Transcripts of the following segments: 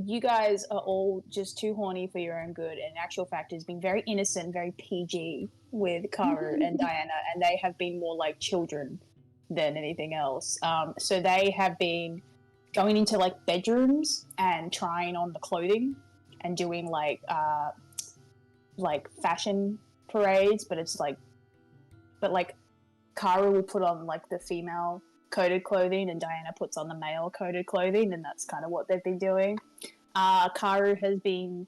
you guys are all just too horny for your own good. And in actual fact, has been very innocent, very PG with Karu and Diana, and they have been more like children than anything else. So they have been going into like bedrooms and trying on the clothing and doing like fashion parades, but Karu will put on like the female coded clothing and Diana puts on the male coded clothing, and that's kind of what they've been doing. Karu has been,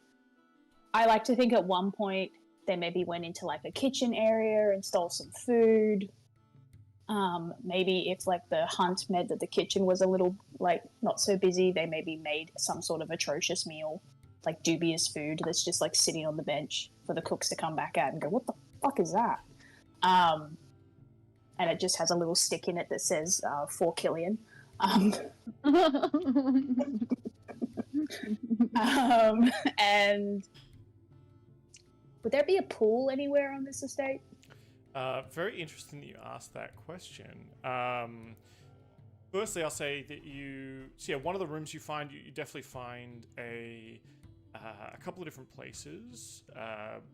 I like to think at one point they maybe went into like a kitchen area and stole some food. Maybe if like the hunt meant that the kitchen was a little like not so busy, they maybe made some sort of atrocious meal, like dubious food that's just like sitting on the bench for the cooks to come back at and go, what the fuck is that? And it just has a little stick in it that says for Killian. And would there be a pool anywhere on this estate? Very interesting that you asked that question. Firstly, I'll say that one of the rooms you find, you definitely find a couple of different places.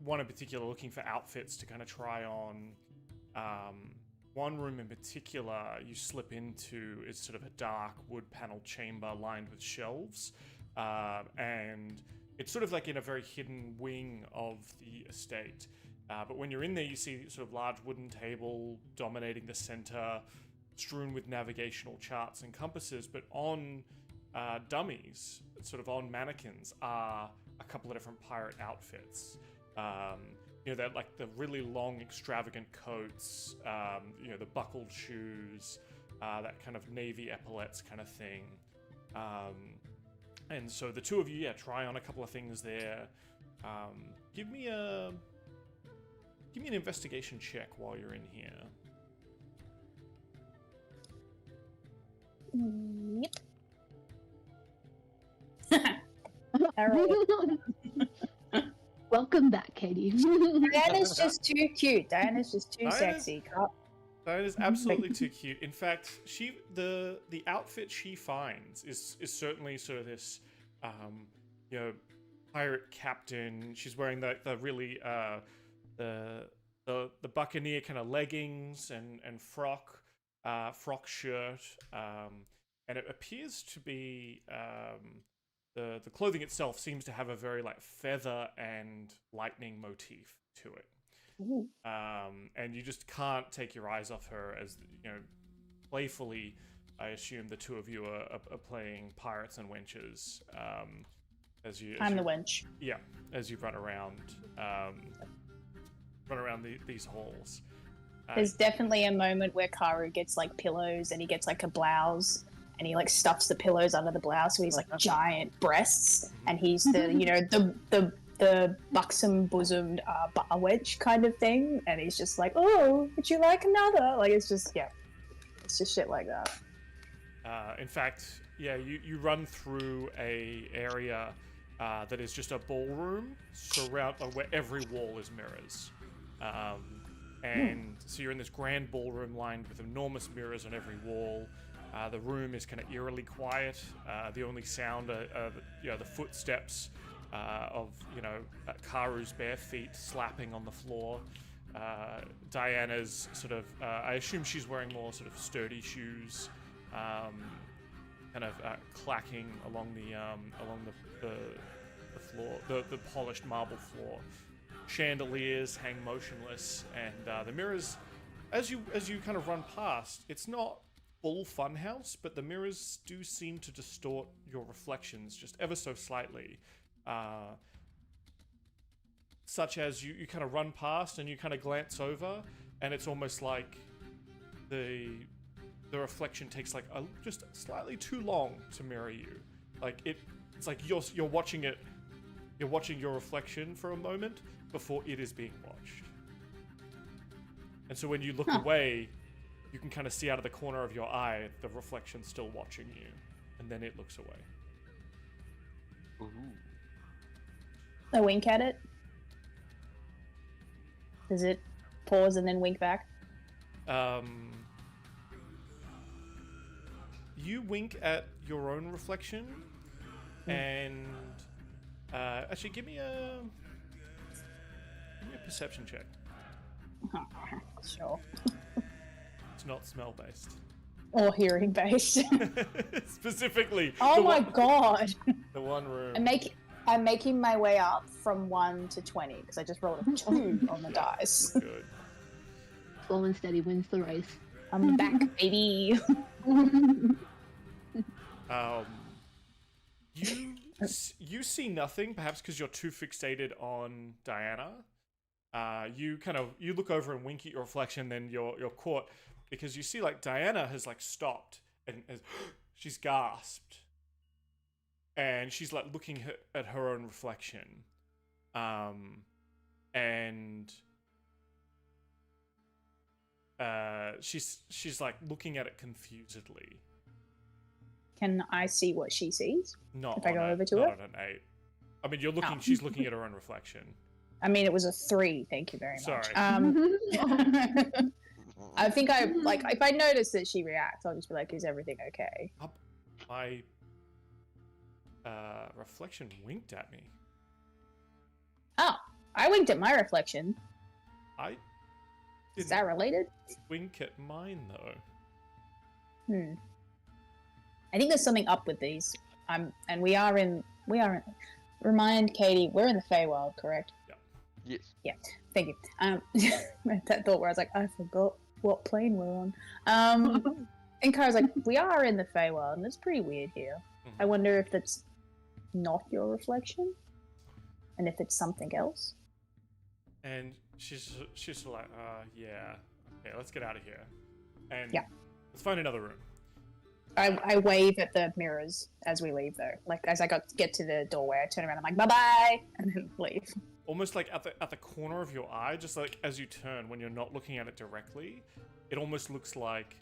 One in particular looking for outfits to kind of try on. One room in particular you slip into is sort of a dark wood paneled chamber lined with shelves. And it's sort of like in a very hidden wing of the estate. But when you're in there, you see sort of large wooden table dominating the center, strewn with navigational charts and compasses. But on dummies, sort of on mannequins, are a couple of different pirate outfits. They're like the really long, extravagant coats, the buckled shoes, that kind of navy epaulettes kind of thing. And so the two of you, try on a couple of things there. Give me an investigation check while you're in here. Yep. All right. Welcome back, Katie. Diana's just too cute. Diana's just too sexy. Diana's absolutely too cute. In fact, the outfit she finds is certainly sort of this, pirate captain. She's wearing the really the buccaneer kind of leggings and frock shirt, and it appears to be the clothing itself seems to have a very like feather and lightning motif to it. And you just can't take your eyes off her as, playfully, I assume the two of you are playing pirates and wenches. I'm the wench. Yeah, as you run around these halls. There's definitely a moment where Karu gets like pillows and he gets like a blouse and he like stuffs the pillows under the blouse, so he's like giant breasts, and he's the the buxom bosomed bar wench kind of thing, and he's just like, oh, would you like another? Like it's just shit like that. In fact, you run through a area that is just a ballroom where every wall is mirrors. And so you're in this grand ballroom lined with enormous mirrors on every wall. The room is kind of eerily quiet. The only sound are the footsteps of Karu's bare feet slapping on the floor. Diana's sort of I assume she's wearing more sort of sturdy shoes, kind of clacking along the floor, the polished marble floor. Chandeliers hang motionless, and the mirrors, as you kind of run past, it's not full funhouse, but the mirrors do seem to distort your reflections just ever so slightly. Such as you kind of run past and you kind of glance over, and it's almost like the reflection takes like just slightly too long to mirror you. Like it's like you're watching it. You're watching your reflection for a moment before it is being watched. And so when you look away, you can kind of see out of the corner of your eye the reflection still watching you, and then it looks away. Ooh. I wink at it. Does it pause and then wink back? You wink at your own reflection, and Actually, give me a perception check. Sure. It's not smell based. Or hearing based. Specifically. Oh my god. The one room. I'm making my way up from 1 to 20 because I just rolled a 2 on the dice. Good. Slow and steady wins the race. I'm back, baby. You see nothing, perhaps because you're too fixated on Diana. You look over and wink at your reflection, then you're caught because you see like Diana has like stopped and she's gasped, and she's like looking at her own reflection, and she's like looking at it confusedly. Can I see what she sees? Not if I go over to not her? on an 8. I mean, you're looking. She's looking at her own reflection. I mean, it was a 3. Thank you very much. Sorry. I think I like if I notice that she reacts, I'll just be like, "Is everything okay?" My reflection winked at me. Oh, I winked at my reflection. I Is that related? wink at mine though. I think there's something up with these. And we are in. Remind Katie, we're in the Feywild, correct? Yes. Yeah. Thank you. That thought where I was like, I forgot what plane we're on. And Kara's like, we are in the Feywild, and it's pretty weird here. Mm-hmm. I wonder if that's not your reflection, and if it's something else. And she's sort of like, yeah, okay, let's get out of here, and let's find another room. I wave at the mirrors as we leave, though. Like as I get to the doorway, I turn around. I'm like, bye bye, and then leave. Almost like at the corner of your eye, just like as you turn when you're not looking at it directly, it almost looks like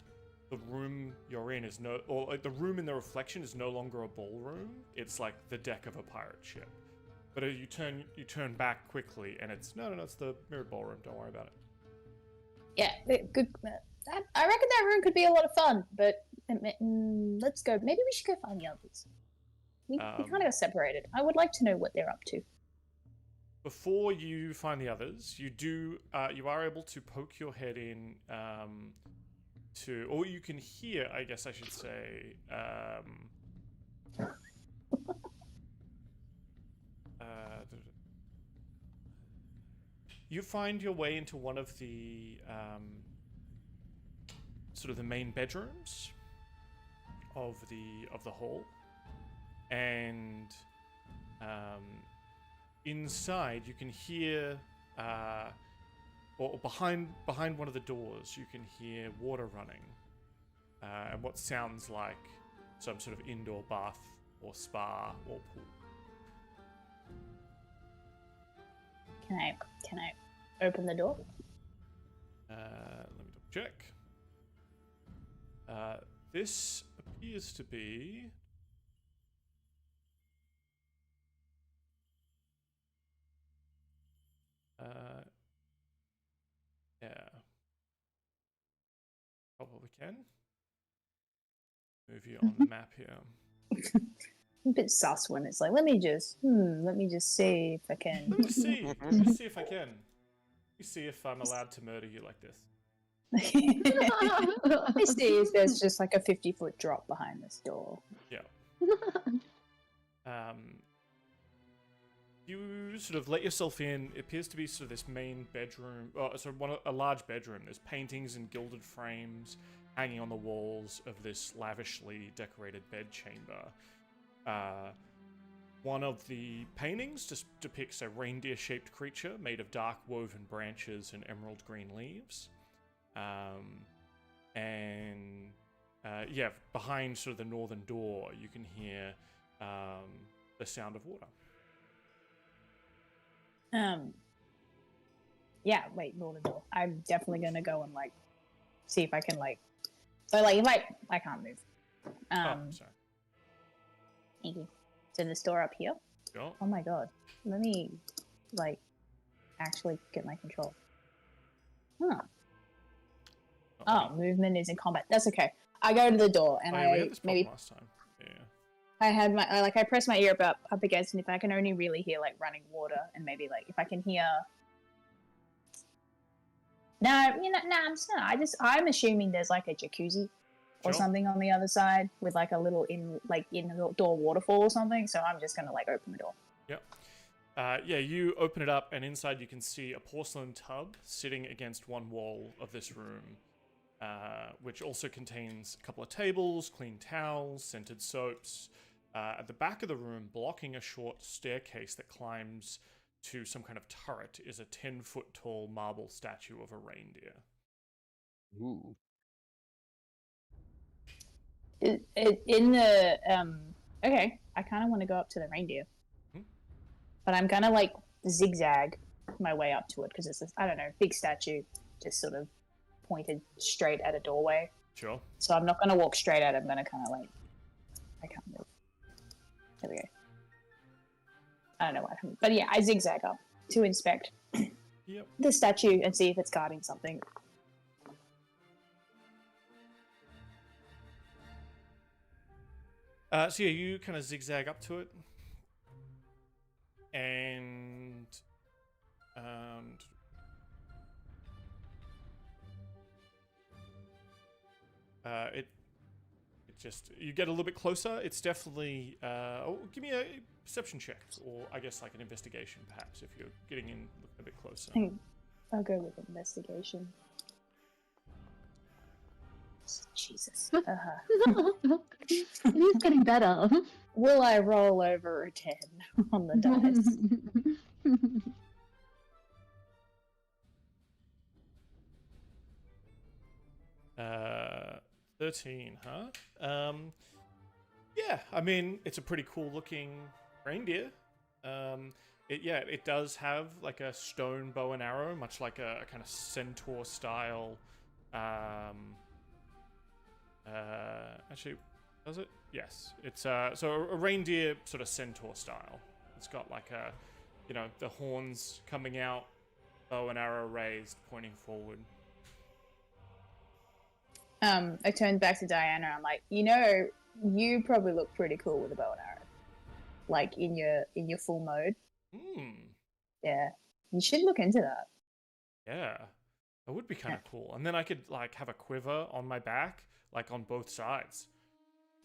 the room you're in is like the room in the reflection is no longer a ballroom. It's like the deck of a pirate ship. But you turn back quickly, and it's no, it's the mirrored ballroom. Don't worry about it. Yeah, good. I reckon that room could be a lot of fun, but let's go. Maybe we should go find the others. We kind of got separated. I would like to know what they're up to. Before you find the others, you are able to poke your head in or you can hear, I guess I should say, you find your way into one of the sort of the main bedrooms of the hall, and inside you can hear or behind one of the doors you can hear water running, and what sounds like some sort of indoor bath or spa or pool. Can I open the door? Let me double check. This appears to be yeah. Probably can. Move you on the map here. I'm a bit sus when it's like, let me just see if I can. Let me see if I can. Let me see if I'm allowed to murder you like this. Let me see if there's just like a 50-foot drop behind this door. Yeah. You sort of let yourself in. It appears to be sort of this main bedroom, a large bedroom. There's paintings and gilded frames hanging on the walls of this lavishly decorated bedchamber. One of the paintings just depicts a reindeer-shaped creature made of dark woven branches and emerald green leaves. Behind sort of the northern door, you can hear the sound of water. Northern door. I'm definitely gonna go and like see if I can I can't move. Sorry. Thank you. So this door up here? Sure. Oh my god. Let me actually get my control. Huh. Oh, movement is in combat. That's okay. I go to the door and we had this problem last time. Yeah. I had my I pressed my ear up against, and if I can only really hear like running water, and maybe like if I can hear. No, I'm assuming there's like a jacuzzi or Sure. something on the other side with like a little indoor waterfall or something. So I'm just gonna like open the door. Yep. Yeah, you open it up, and inside you can see a porcelain tub sitting against one wall of this room, which also contains a couple of tables, clean towels, scented soaps. At the back of the room, blocking a short staircase that climbs to some kind of turret, is a 10-foot tall marble statue of a reindeer. Ooh. In the okay, I kind of want to go up to the reindeer, but I'm gonna like zigzag my way up to it because it's this, I don't know, big statue just sort of pointed straight at a doorway. Sure. So I'm not gonna walk straight at it. I'm gonna kind of like I can't move. There we go. I don't know what happened, but yeah, I zigzag up to inspect Yep. the statue and see if it's guarding something. So yeah, you kind of zigzag up to it, and it just, you get a little bit closer. It's definitely give me a perception check, or I guess like an investigation, perhaps, if you're getting in a bit closer. I'll go with investigation. Jesus. It is getting better. Will I roll over a 10 on the dice? 13, huh? Yeah, I mean, it's a pretty cool looking reindeer. It does have like a stone bow and arrow, much like a kind of centaur style. Actually, does it? Yes. It's so a reindeer sort of centaur style. It's got like a, the horns coming out, bow and arrow raised, pointing forward. I turned back to Diana. I'm like, you probably look pretty cool with a bow and arrow, like in your full mode. Yeah, you should look into that. Yeah, that would be kind of cool. And then I could like have a quiver on my back, like on both sides.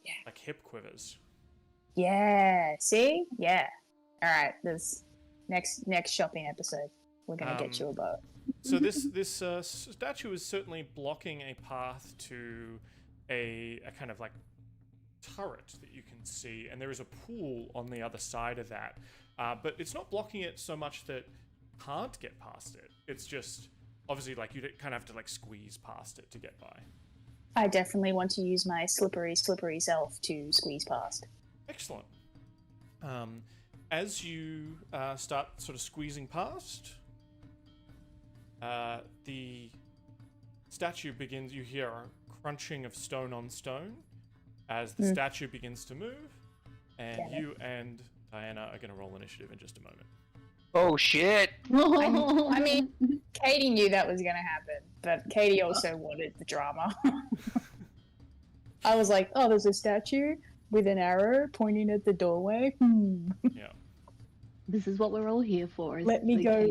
Yeah. Like hip quivers. Yeah. See? Yeah. All right. This next shopping episode, we're gonna get you a bow. So this statue is certainly blocking a path to a kind of like turret that you can see, and there is a pool on the other side of that. But it's not blocking it so much that you can't get past it. It's just obviously like you kind of have to like squeeze past it to get by. I definitely want to use my slippery self to squeeze past. Excellent. As you start sort of squeezing past, the statue begins, you hear a crunching of stone on stone as the statue begins to move, and you and Diana are going to roll initiative in just a moment. Oh shit! I mean, Katie knew that was going to happen, but Katie also wanted the drama. I was like, oh, there's a statue with an arrow pointing at the doorway. Yeah. This is what we're all here for. Let me go up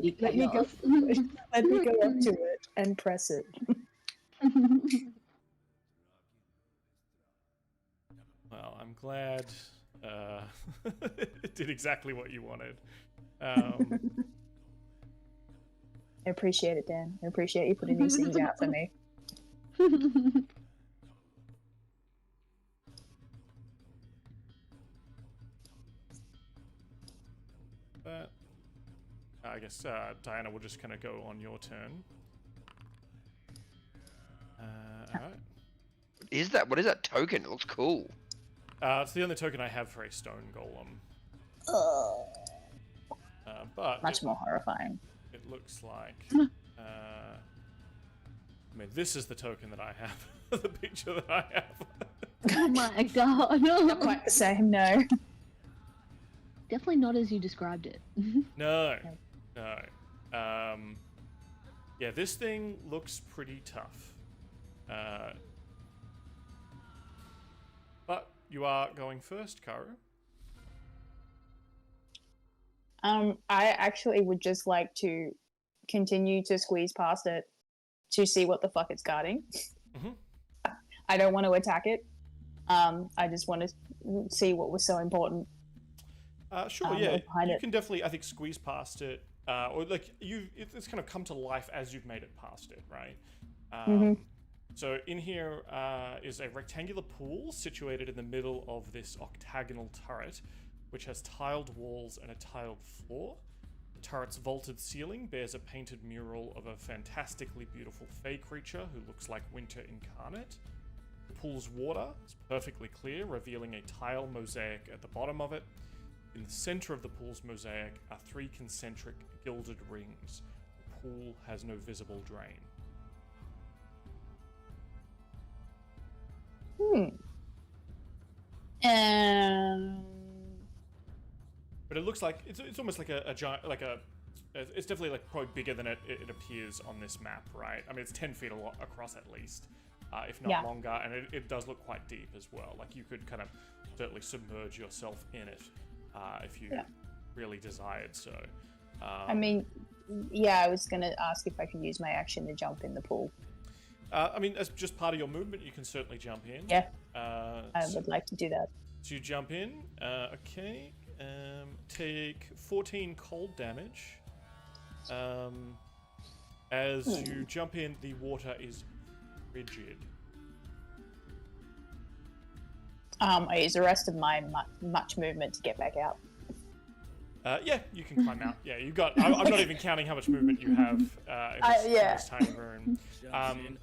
to it and press it. Well, I'm glad it did exactly what you wanted. I appreciate it, Dan. I appreciate you putting these things out for me. But I guess Diana will just kind of go on your turn. All right. What is that token? It looks cool. It's the only token I have for a stone golem. But Much more horrifying. It looks like. I mean, this is the token that I have. The picture that I have. Oh my god. Not quite the same, no. Definitely not as you described it. No. Yeah, this thing looks pretty tough. But you are going first, Karu. I actually would just like to continue to squeeze past it to see what the fuck it's guarding. Mhm. I don't want to attack it. I just want to see what was so important. Sure, yeah. behind You it. can definitely, I think, squeeze past it, or like it's kind of come to life as you've made it past it, right? So in here is a rectangular pool situated in the middle of this octagonal turret, which has tiled walls and a tiled floor. The turret's vaulted ceiling bears a painted mural of a fantastically beautiful fey creature who looks like winter incarnate. The pool's water is perfectly clear, revealing a tile mosaic at the bottom of it. In the center of the pool's mosaic are 3 concentric gilded rings. The pool has no visible drain. But it looks like it's almost like a giant, like a. It's definitely like probably bigger than it appears on this map, right? I mean, it's 10 feet across at least, if not longer, and it does look quite deep as well. Like you could kind of certainly submerge yourself in it if you really desired so. I mean, yeah, I was gonna ask if I could use my action to jump in the pool. I mean, as just part of your movement, you can certainly jump in. Yeah, I would like to do that. So you jump in. Okay. Take 14 cold damage. As you jump in, the water is rigid. I use the rest of my much movement to get back out. Yeah, you can climb out. Yeah, you got. I'm not even counting how much movement you have in this tiny room.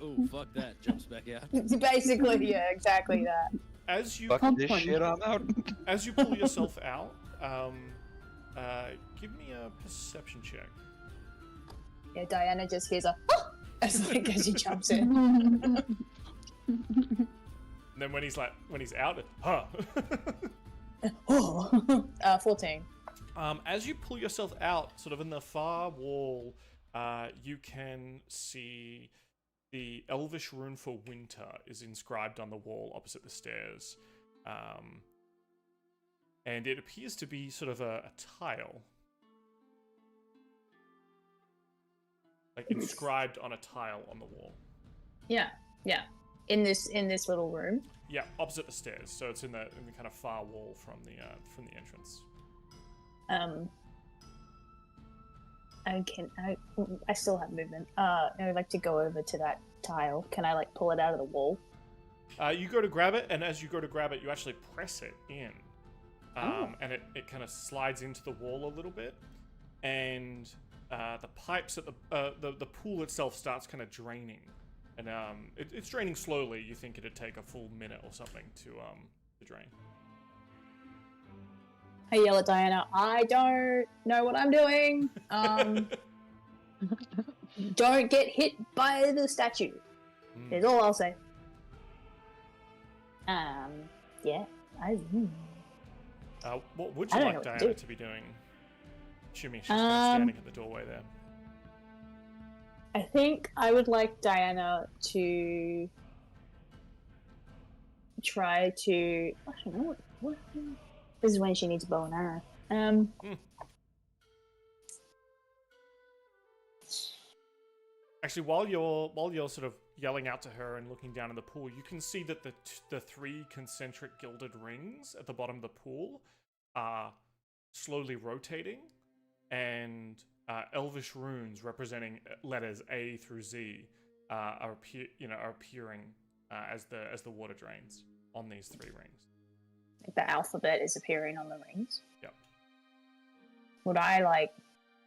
Oh, fuck that! Jumps back out. Basically, yeah, exactly that. As you Fuck this shit, I'm out. as you pull yourself out, give me a perception check. Yeah, Diana just hears a as she jumps in. And then when he's out, huh? 14. As you pull yourself out, sort of in the far wall, you can see the Elvish rune for winter is inscribed on the wall opposite the stairs. And it appears to be sort of a tile. Like inscribed on a tile on the wall. Yeah. In this little room. Yeah, opposite the stairs. So it's in the kind of far wall from the entrance. I still have movement. I would like to go over to that tile. Can I like pull it out of the wall? You go to grab it, and as you go to grab it, you actually press it in. And it kind of slides into the wall a little bit. And the pipes at the pool itself starts kind of draining. And it's draining slowly. You think it'd take a full minute or something to drain. I yell at Diana, I don't know what I'm doing. Don't get hit by the statue. Is all I'll say. Yeah. What would you like Diana to be doing? Assuming she's kind of standing at the doorway there. I think I would like Diana to try to. I don't know what. This is when she needs a bow and arrow. Actually, while you're sort of yelling out to her and looking down in the pool, you can see that the 3 concentric gilded rings at the bottom of the pool are slowly rotating, and Elvish runes representing letters A through Z are appearing as the water drains on these 3 rings. The alphabet is appearing on the rings. Yep. Would I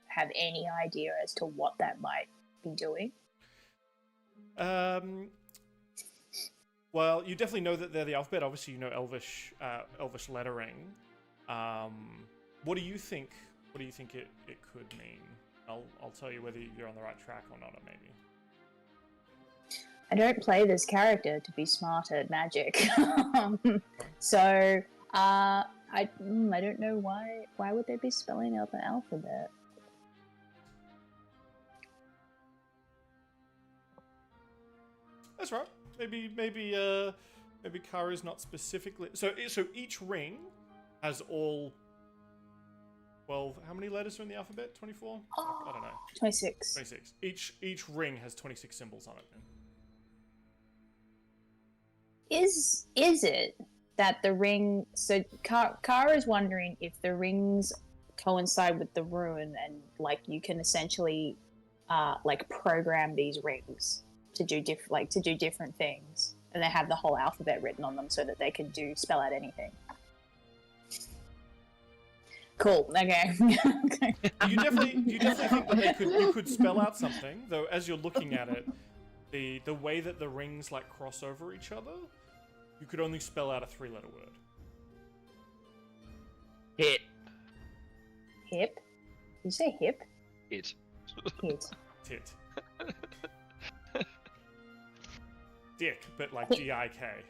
have any idea as to what that might be doing? Well, you definitely know that they're the alphabet. Obviously, you know Elvish lettering. What do you think? What do you think it could mean? I'll tell you whether you're on the right track or not, or maybe. I don't play this character to be smart at magic, so I don't know why. Why would they be spelling out the alphabet? That's right. Maybe maybe Kara's not specifically. So each ring has all 12. How many letters are in the alphabet? 24? I don't know. 26. 26. Each ring has 26 symbols on it. Is it that the ring? So Kara is wondering if the rings coincide with the rune, and like you can essentially, like program these rings to do different things, and they have the whole alphabet written on them so that they can spell out anything. Cool. Okay. You definitely think that you could spell out something, though. As you're looking at it, the way that the rings like cross over each other, you could only spell out a 3-letter word. Hit. Hip? Did you say hip? Hit. Hit. Tit. Dick, but like D-I-K.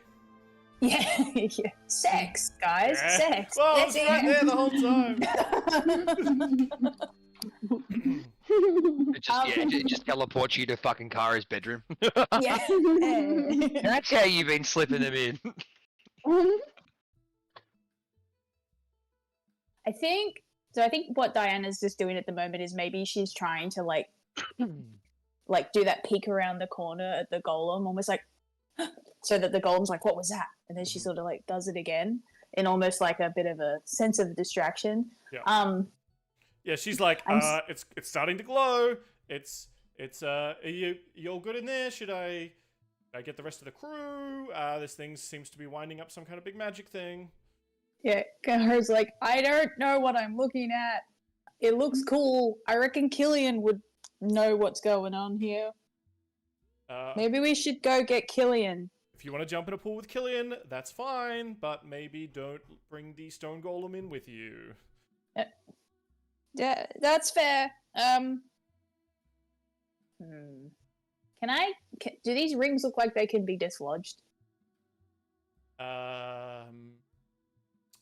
Yeah. Yeah. Sex, guys. Yeah. Sex. Well, I was That's right it. there the whole time. It just teleports you to fucking Kara's bedroom. Yeah. That's how you've been slipping them in. I think what Diana's just doing at the moment is maybe she's trying to like do that peek around the corner at the golem, almost like so that the golem's like, what was that? And then she sort of like does it again in almost like a bit of a sense of distraction. Yeah. Yeah, she's like, it's starting to glow. Are you all good in there? Should I get the rest of the crew? This thing seems to be winding up some kind of big magic thing. Yeah, Kara's like, I don't know what I'm looking at. It looks cool. I reckon Killian would know what's going on here. Maybe we should go get Killian. If you want to jump in a pool with Killian, that's fine, but maybe don't bring the stone golem in with you. Yeah, that's fair. Do these rings look like they can be dislodged?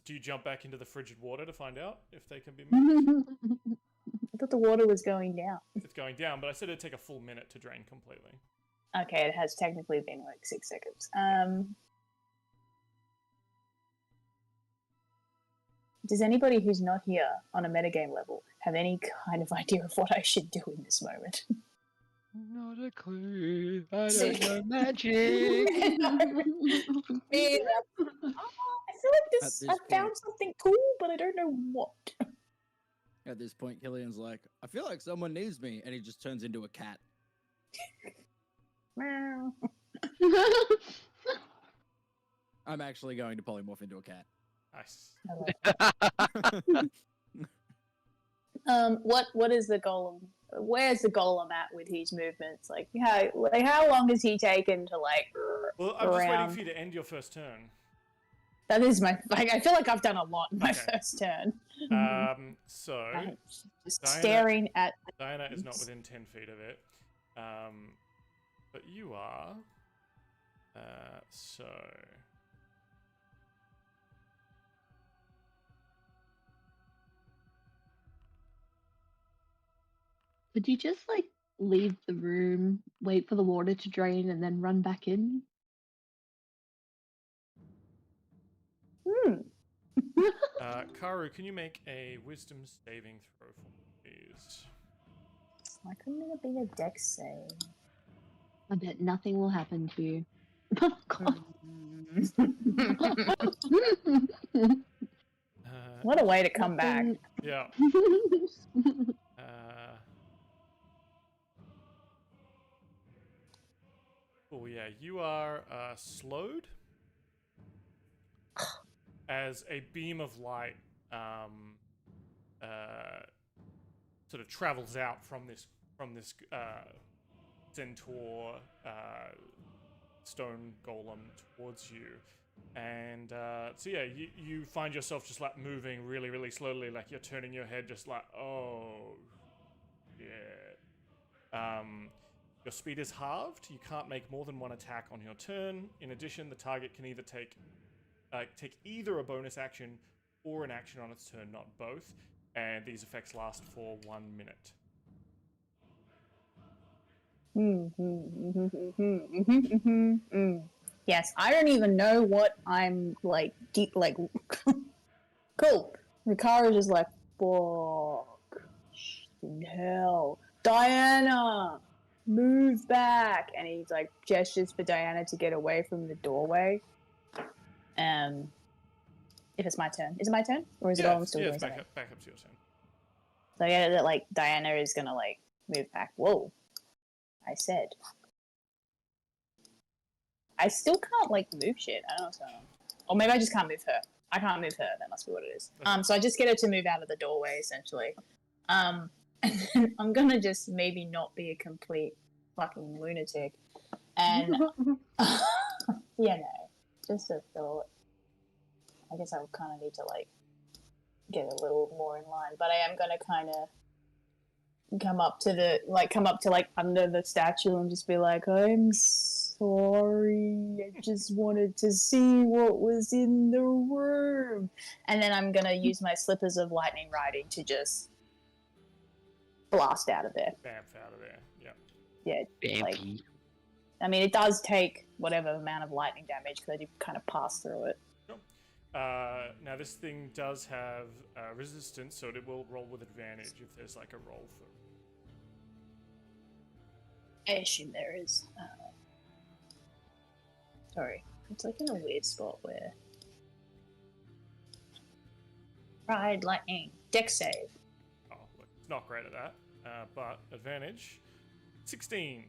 Do you jump back into the frigid water to find out if they can be moved? I thought the water was going down. It's going down, but I said it'd take a full minute to drain completely. Okay, it has technically been like 6 seconds. Does anybody who's not here on a metagame level have any kind of idea of what I should do in this moment? Not a clue. I don't know magic. Me either. I feel like I found something cool, but I don't know what. At this point, Killian's like, I feel like someone needs me, and he just turns into a cat. Meow. I'm actually going to polymorph into a cat. Nice. What is the golem? Where's the golem at with his movements? Like how long has he taken to like? Well, I'm just waiting for you to end your first turn. That is my. Like, I feel like I've done a lot in my first turn. So Just Diana, staring at. Diana is not within 10 feet of it. But you are. So. Would you just like leave the room, wait for the water to drain, and then run back in? Karu, can you make a wisdom saving throw for me, please? Why couldn't it have been a dex save? I bet nothing will happen to you. Oh, God. What a way to come back. Yeah. Oh yeah, you are slowed as a beam of light sort of travels out from this centaur stone golem towards you, and so yeah, you find yourself just like moving really, really slowly, like you're turning your head, just like, oh yeah. Your speed is halved. You can't make more than one attack on your turn. In addition, the target can either take either a bonus action or an action on its turn, not both. And these effects last for 1 minute. Yes, I don't even know what I'm like. Deep, like, cool. Ricara's just like, fuck, hell, Diana, move back, and he's like gestures for Diana to get away from the doorway. If it's my turn, is it my turn, or is it all I'm still doing it's something? back up to your turn. So I get that like Diana is gonna like move back. Whoa, I said. I still can't like move shit. I don't know what's going on. Or maybe I just can't move her. I can't move her. That must be what it is. So I just get her to move out of the doorway essentially. And then I'm gonna just maybe not be a complete fucking lunatic. And yeah, no, just a thought. I guess I would kind of need to like get a little more in line, but I am gonna kind of come up to like under the statue and just be like, I'm sorry, I just wanted to see what was in the room. And then I'm gonna use my slippers of lightning riding to just blast out of there. Bamf out of there. Yeah, like, Bampy. I mean, it does take whatever amount of lightning damage because I do kind of pass through it. Now this thing does have resistance, so it will roll with advantage if there's like a roll for. I assume there is. Sorry, it's like in a weird spot where. Ride lightning, deck save. Oh, look, it's not great at that, but advantage, 16.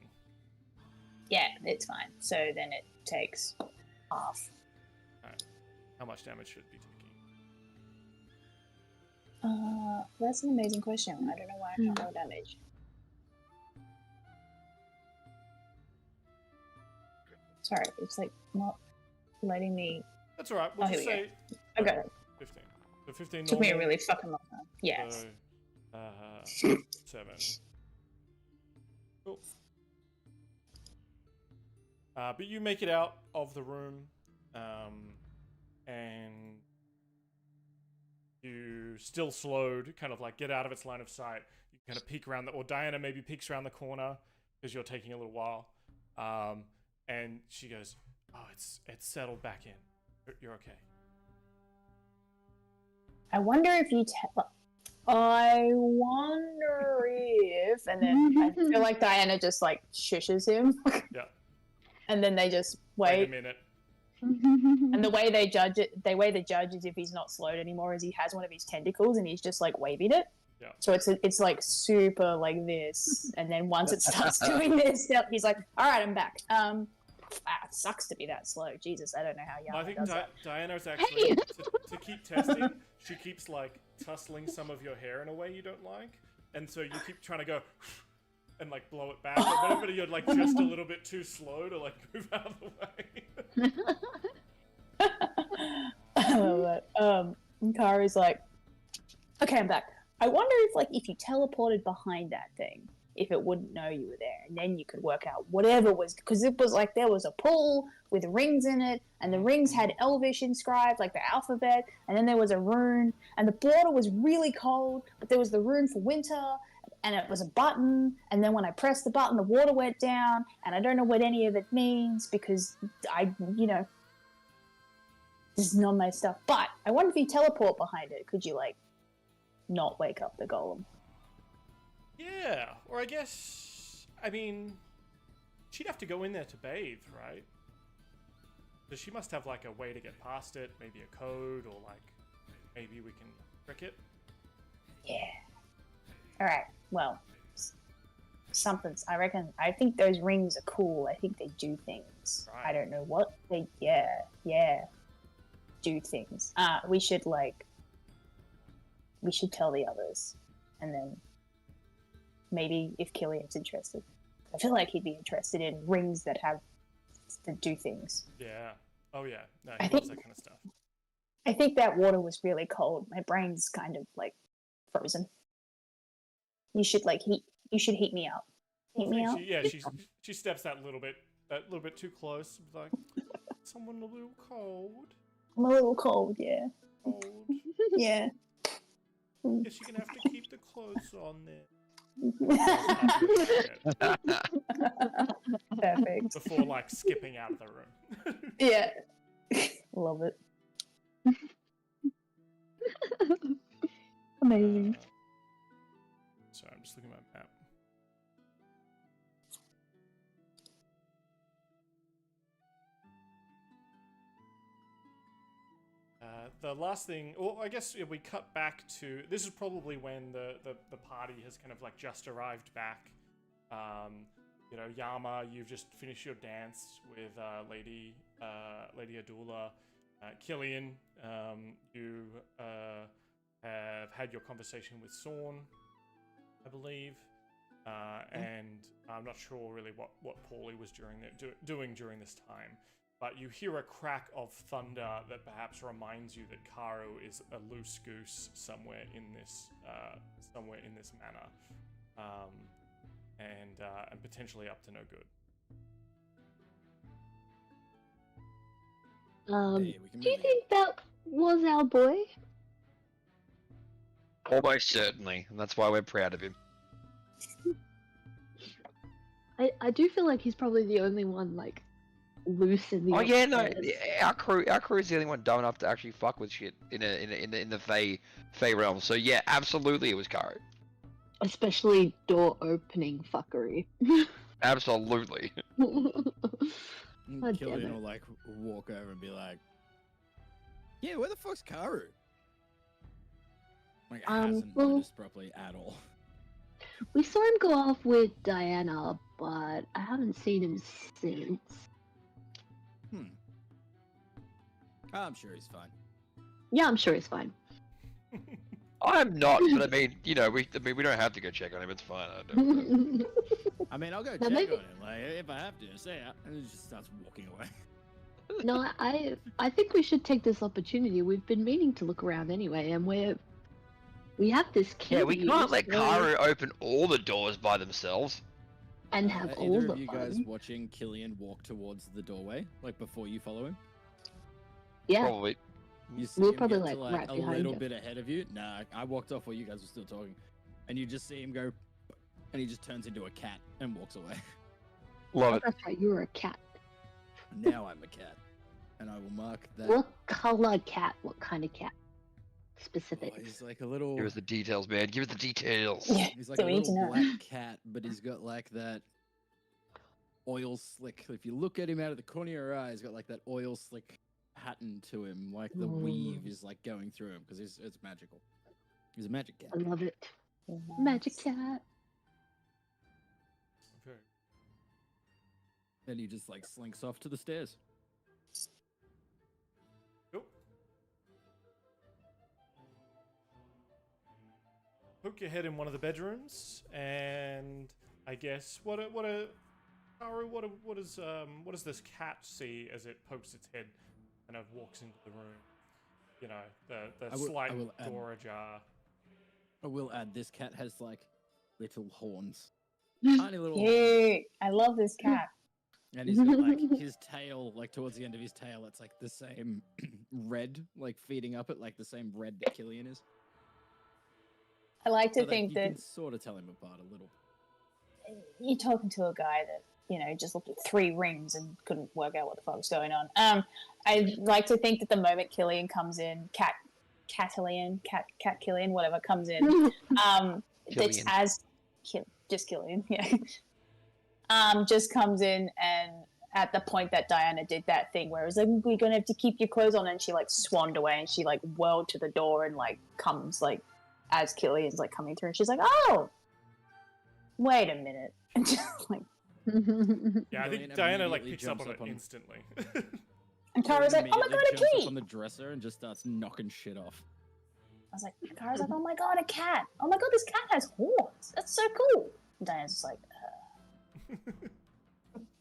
Yeah, it's fine. So then it takes half. Alright. How much damage should it be taking? That's an amazing question. I don't know why I can't roll damage. Sorry, it's like not letting me. That's alright, we'll just here we say I got it. 15. So 15 Took me a normal, really fucking long time. Yes. So, 7. Cool. But you make it out of the room, and you still slowed, kind of like get out of its line of sight. You kind of peek around, or Diana maybe peeks around the corner because you're taking a little while, and she goes, "Oh, it's settled back in. You're okay." I wonder if you tell. I wonder if, and then I feel like Diana just like shushes him. Yeah. And then they just Wait a wait. minute. And the way they judge it, is if he's not slowed anymore, is he has one of his tentacles and he's just like waving it. Yeah. So it's like super like this, and then once it starts doing this, he's like, "All right, I'm back." It sucks to be that slow. Jesus, I don't know how I Yana think does that. Diana's actually to keep testing. She keeps like tussling some of your hair in a way you don't like, and so you keep trying to go and like blow it back. Or whenever you're like just a little bit too slow to like move out of the way. I love it. And Kari's like, "Okay, I'm back. I wonder if you teleported behind that thing, if it wouldn't know you were there, and then you could work out whatever was, because it was like there was a pool with rings in it, and the rings had Elvish inscribed, like the alphabet, and then there was a rune, and the border was really cold, but there was the rune for winter, and it was a button, and then when I pressed the button, the water went down, and I don't know what any of it means, because this is not my stuff, but I wonder if you teleport behind it, could you, like, not wake up the golem?" Yeah, or I guess, I mean, she'd have to go in there to bathe, right? So she must have like a way to get past it, maybe a code, or like maybe we can trick it. Yeah. All right. Well, something's. I think those rings are cool. I think they do things. Right. I don't know what they. Yeah. Do things. We should tell the others, and then maybe if Killian's interested, I feel like he'd be interested in rings that do things. Yeah. Oh yeah. No, I he think- loves that kind of stuff. I think that water was really cold. My brain's kind of like frozen. You should heat me up. Heat me up. She steps that little bit too close. Like, someone a little cold. I'm a little cold, yeah. Cold. Yeah. Guess you're gonna have to keep the clothes on there. Perfect. before like skipping out of the room. Yeah. Love it. Amazing. Sorry, I'm just looking at my map. The last thing, or I guess if we cut back to, this is probably when the party has kind of like just arrived back. You know, Yama, you've just finished your dance with Lady Adula. Killian, you have had your conversation with Sorn, I believe, and I'm not sure really what Paulie was doing during this time. But you hear a crack of thunder that perhaps reminds you that Karu is a loose goose somewhere in this manor, and potentially up to no good. Hey, we can Do you move think that was our boy? Almost certainly, and that's why we're proud of him. I do feel like he's probably the only one like loose in the. Oh yeah, no, upstairs. our crew is the only one dumb enough to actually fuck with shit in the Fey realm. So yeah, absolutely, it was Karu. Especially door opening fuckery. Absolutely. God damn Killian it. will like walk over and be like, "Yeah, where the fuck's Karu?" Like hasn't well- noticed properly at all. We saw him go off with Diana, but I haven't seen him since. I'm sure he's fine. Yeah, I'm sure he's fine. I'm not, but I mean, you know, we don't have to go check on him. It's fine. I don't. I mean, I'll go Now, check maybe- on him, like if I have to. Say, and he just starts walking away. No, I think we should take this opportunity. We've been meaning to look around anyway, and we have this key. Yeah, we can't let so- Karu open all the doors by themselves. and have all either the of you fun. guys watching Killian walk towards the doorway, like before you follow him? Yeah, Probably. You see We'll him probably, get to, like, right a behind little him. bit ahead of you. Nah, I walked off while you guys were still talking, and you just see him go, and he just turns into a cat and walks away. Love it. that's right. You were a cat. Now I'm a cat, and I will mark that. What color cat? What kind of cat? Oh, Specifics. he's like a little. Give us the details, man. Give us the details. Yeah. He's like So a we need to little know. black cat, but he's got like that oil slick. If you look at him out of the corner of your eye, he's got like that oil slick pattern to him, like the weave is like going through him because it's magical. He's a magic cat. I love it. Magic cat. Okay. And he just like slinks off to the stairs. Cool. Poke your head in one of the bedrooms, and I guess what does this cat see as it pokes its head and it walks into the room? You know, the I will- slight I will add- door ajar. I will add, this cat has like little horns, tiny little, horns. Cute. I love this cat. And he's got like his tail, like towards the end of his tail, it's like the same red, like feeding up it, like the same red that Killian is. I like to So think you that can sort of tell him apart a little. you're talking to a guy that, you know, just looked at 3 rings and couldn't work out what the fuck was going on. I like to think that the moment Killian comes in, Cat Killian, whatever, comes in, that's Killian. just Killian, yeah. Just comes in, and at the point that Diana did that thing where it was like, we're gonna have to keep your clothes on, and she like swanned away, and she like whirled to the door and like comes like as Killian's like coming through, and she's like, oh, wait a minute, and just like, Yeah, I think Killian Diana like immediately picks up jumps on it up on- instantly. and Kara's like, oh my god, a Immediately jumps key! up on the dresser and just starts knocking shit off. I was like, Kara's like, oh my god, a cat! Oh my god, this cat has horns! That's so cool! And Diana's just like, Yeah,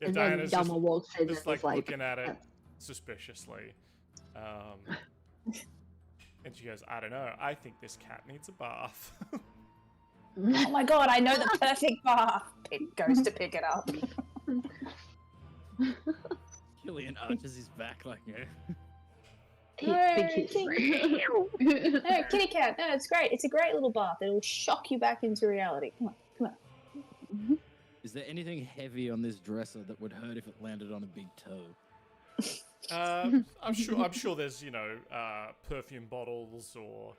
And then Diana's just, Yama walks in and just is like like, looking at it suspiciously. And she goes, I don't know, I think this cat needs a bath. oh my god, I know the perfect bath! Goes to pick it up. Killian arches his back like, Big kiss. No, kitty cat, no, it's great. It's a great little bath. It'll shock you back into reality. Come on, come on. Is there anything heavy on this dresser that would hurt if it landed on a big toe? I'm sure there's perfume bottles or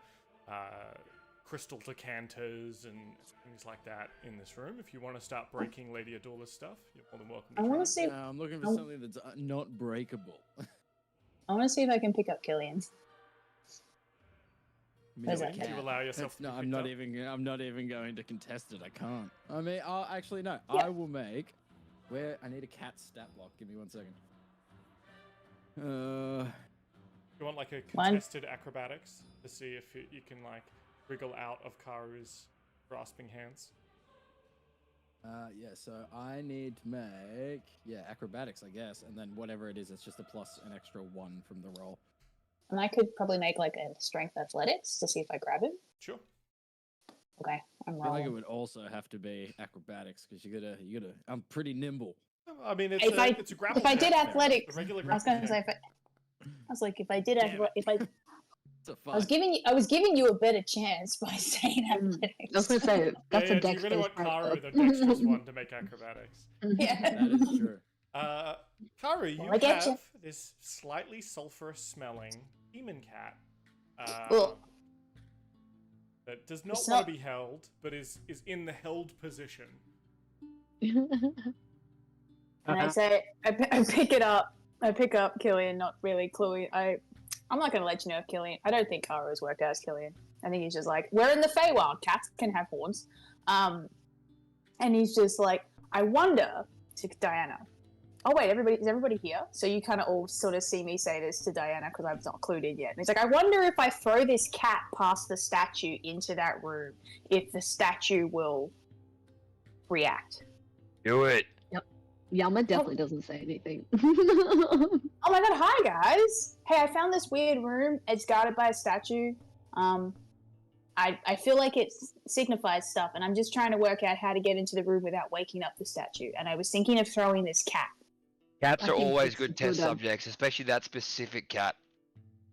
crystal decanters and things like that in this room. If you want to start breaking Lady Adula's stuff, you're more than welcome. I want to see. I'm looking for something that's not breakable. I want to see if I can pick up Killian's. Where's that You cat? allow yourself. No, to be I'm not picked up. even. I'm not even going to contest it. I can't. I mean, actually no. Yeah. I will make. Where I need a cat stat block. Give me 1 second. You want like a One. contested acrobatics to see if you can like wriggle out of Karu's grasping hands. Yeah. So I need to make acrobatics, I guess, and then whatever it is, it's just a plus an extra 1 from the roll. And I could probably make like a strength athletics to see if I grab him. Sure. Okay, I'm I feel like it rolling. would also have to be acrobatics because you gotta. I'm pretty nimble. I mean, it's If a grapple. If I did check. athletics, A regular I was grapple going to say, check. I was like, if I did, Damn it. if I It's a I was five. giving you a better chance by saying I was athletics. gonna say that's yeah, a do you dex really want based Karu, character. the dexterous one, to make acrobatics? Yeah. That is true. Karu, you Well, I get have you. this slightly sulphurous-smelling demon cat Well, that does not it's want not- to be held, but is in the held position. and I say, I pick it up. I pick up Killian, not really cluey. I'm not going to let you know if Killian. I don't think Kara has worked out as Killian. I think he's just like, we're in the Feywild. Cats can have horns. And he's just like, I wonder to Diana. Oh wait, is everybody here? So you kind of all sort of see me say this to Diana because I've not clued in yet. And he's like, I wonder if I throw this cat past the statue into that room, if the statue will react. Do it. Yama definitely doesn't say anything. Oh my god, hi guys! Hey, I found this weird room. It's guarded by a statue. I feel like it signifies stuff, and I'm just trying to work out how to get into the room without waking up the statue. And I was thinking of throwing this cat. Cats I are think always it's good a test good, subjects, especially that specific cat.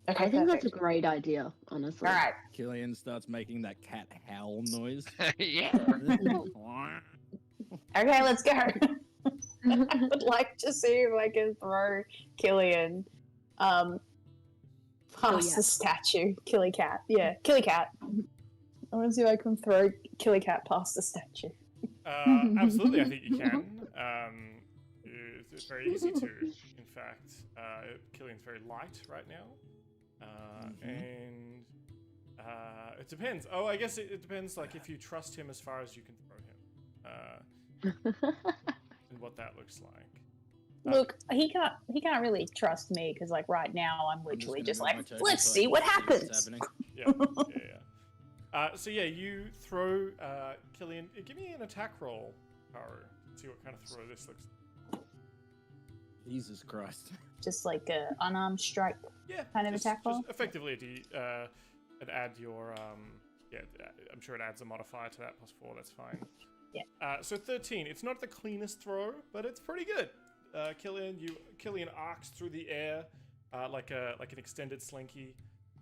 Okay, I think that's a perfect. great idea, honestly. All right. Killian starts making that cat howl noise. Yeah. Okay, let's go. I would like to see if I can throw Killian past Killiat. the statue. Killy cat. Yeah, Killy cat. I want to see if I can throw Killy cat past the statue. Absolutely, I think you can. It's very easy to, in fact. Killian's very light right now. And it depends. Oh, I guess it depends, like, if you trust him as far as you can throw him. And what that looks like. Look, he can't really trust me because like right now I'm literally just like, let's so I see can what what's happens. happening. Yeah. So yeah, you throw Killian. Give me an attack roll, Karu. See what kind of throw this looks. Jesus Christ. Just like a unarmed strike. Yeah. Kind of attack roll? Just effectively, and add your I'm sure it adds a modifier to that +4. That's fine. Yeah. So 13. It's not the cleanest throw, but it's pretty good. Killian arcs through the air like an extended slinky,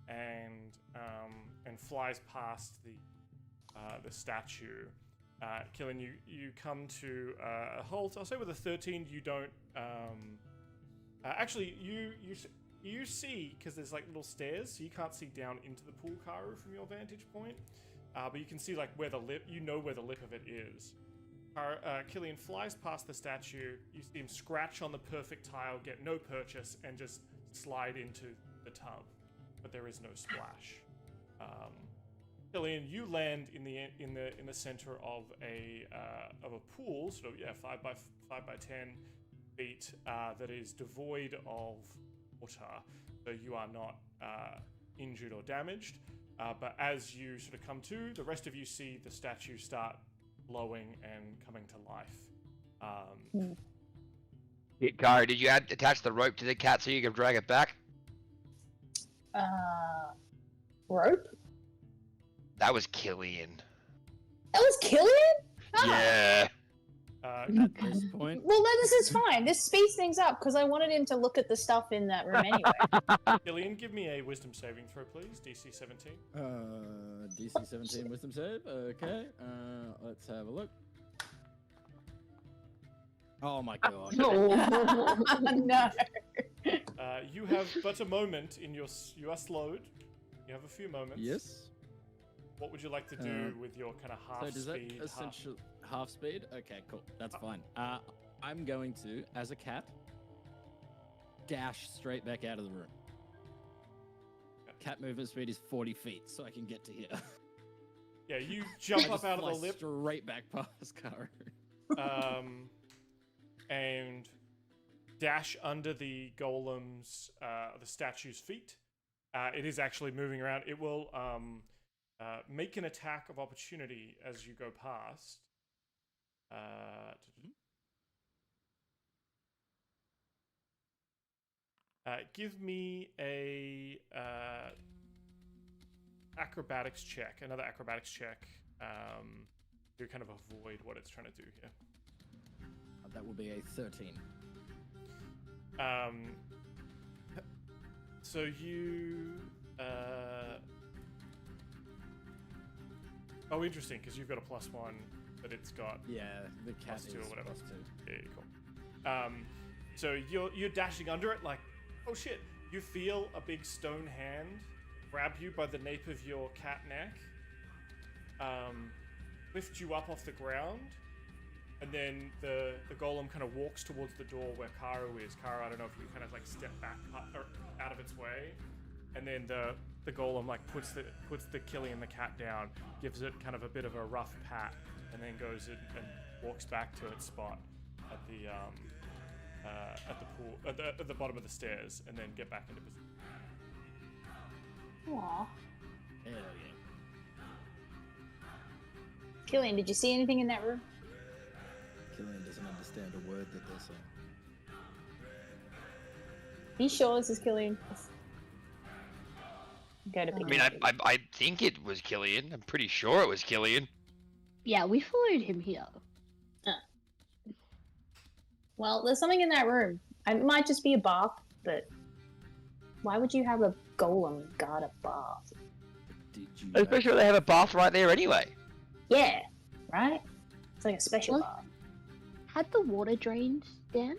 and flies past the statue. Killian, you come to a halt. I'll say with a 13, you don't. Actually, you see, because there's like little stairs, so you can't see down into the pool, Karu, from your vantage point. But you can see like where the lip. You know where the lip of it is. Killian flies past the statue. You see him scratch on the perfect tile, get no purchase, and just slide into the tub. But there is no splash. Killian, you land in the center of a pool, sort of 5 by 10 feet, that is devoid of water, so you are not injured or damaged. But as you sort of come to, the rest of you see the statue start glowing and coming to life. Kara, did you attach the rope to the cat so you can drag it back? Rope? That was Killian. That was Killian? Oh. Yeah. At this point, Well, then this is fine. This speeds things up because I wanted him to look at the stuff in that room anyway. Killian, give me a wisdom saving throw, please. DC 17. DC 17 wisdom save. Okay, let's have a look. Oh my god. No. No. You have but a moment in your. You are slowed. You have a few moments. Yes. What would you like to do with your kind of half So does that speed? essentially half speed? Okay, cool. That's fine. I'm going to, as a cat, dash straight back out of the room. Cat movement speed is 40 feet, so I can get to here. Yeah, you jump up out of the lip. Straight back past Karu. And dash under the golem's, the statue's feet. It is actually moving around. It will make an attack of opportunity as you go past. Give me a acrobatics check. Another acrobatics check. To kind of avoid what it's trying to do here. That will be a 13. So you. Oh, interesting, because you've got a +1, but it's got Yeah, the cat +2 or is whatever. +2. Yeah, cool. So you're dashing under it like, oh shit! You feel a big stone hand grab you by the nape of your cat neck, lift you up off the ground, and then the golem kind of walks towards the door where Karu is. Karu, I don't know if you kind of like step back out of its way, and then the golem like puts the Killian the cat down, gives it kind of a bit of a rough pat, and then goes in and walks back to its spot at the pool at the bottom of the stairs, and then get back into position. Aww. Hell yeah. Killian, did you see anything in that room? Killian doesn't understand a word that they're saying. Are you sure this is Killian? Go to pick I mean, him up. I think it was Killian. I'm pretty sure it was Killian. Yeah, we followed him here. Well, there's something in that room. It might just be a bath, but why would you have a golem guard a bath? Did you Especially when they have a bath right there anyway. Yeah, right? It's like a special What? bath. Had the water drained, Dan?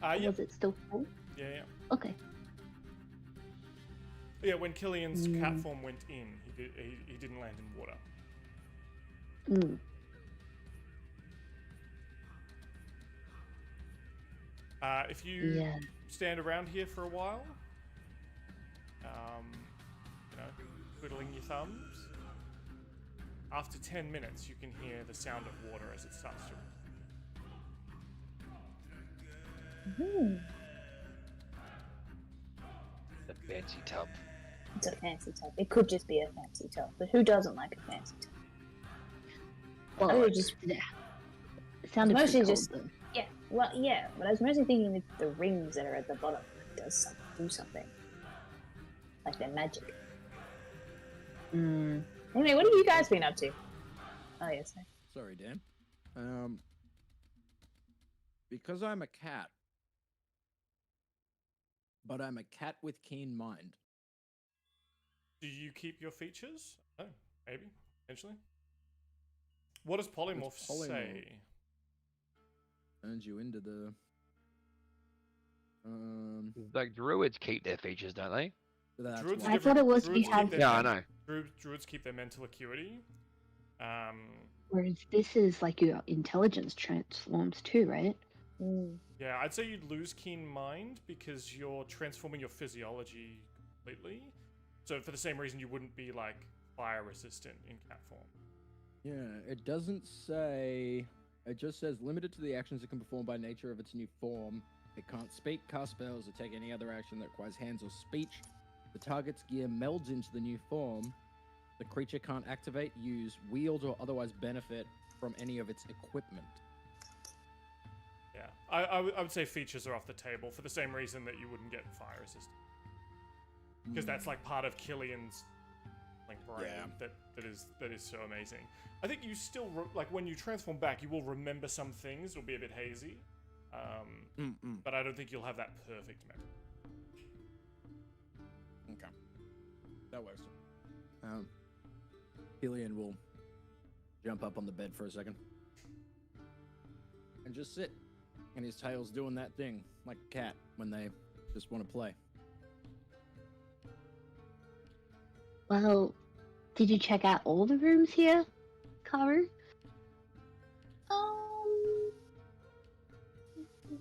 Or Yeah, was it still full? yeah. Okay. Yeah, when Killian's cat form went in, he didn't land in water. Mm. If you Yeah. stand around here for a while, you know, twiddling your thumbs, after 10 minutes you can hear the sound of water as it starts to. The fancy tub. It's a fancy tub. It could just be a fancy tub, but who doesn't like a fancy tub? Well, I would just yeah. It sounded Mostly pretty cold, just- though. yeah. Well, yeah, but I was mostly thinking that the rings that are at the bottom do something, like they're magic. Anyway, what have you guys been up to? Oh yes. Sorry, Dan. Because I'm a cat, but I'm a cat with keen mind. Do you keep your features? Oh, maybe, potentially. What does polymorph polymorph? say? Turns you into the. Like druids keep their features, don't they? That's Druids why- are I thought it was we Druids keep have- their Yeah, I men- know. Druids keep their mental acuity. Whereas this is like your intelligence transforms too, right? Yeah, I'd say you'd lose keen mind because you're transforming your physiology completely. So for the same reason, you wouldn't be like fire resistant in cat form. Yeah, it doesn't say. It just says limited to the actions it can perform by nature of its new form. It can't speak, cast spells, or take any other action that requires hands or speech. The target's gear melds into the new form. The creature can't activate, use, wield, or otherwise benefit from any of its equipment. Yeah, I would say features are off the table for the same reason that you wouldn't get fire resistant. Because that's like part of Killian's like brain Yeah. that is so amazing. I think you still like when you transform back, you will remember some things. It'll be a bit hazy, but I don't think you'll have that perfect memory. Okay, that works. Killian will jump up on the bed for a second and just sit and his tail's doing that thing like a cat when they just want to play. Well, did you check out all the rooms here, Karu?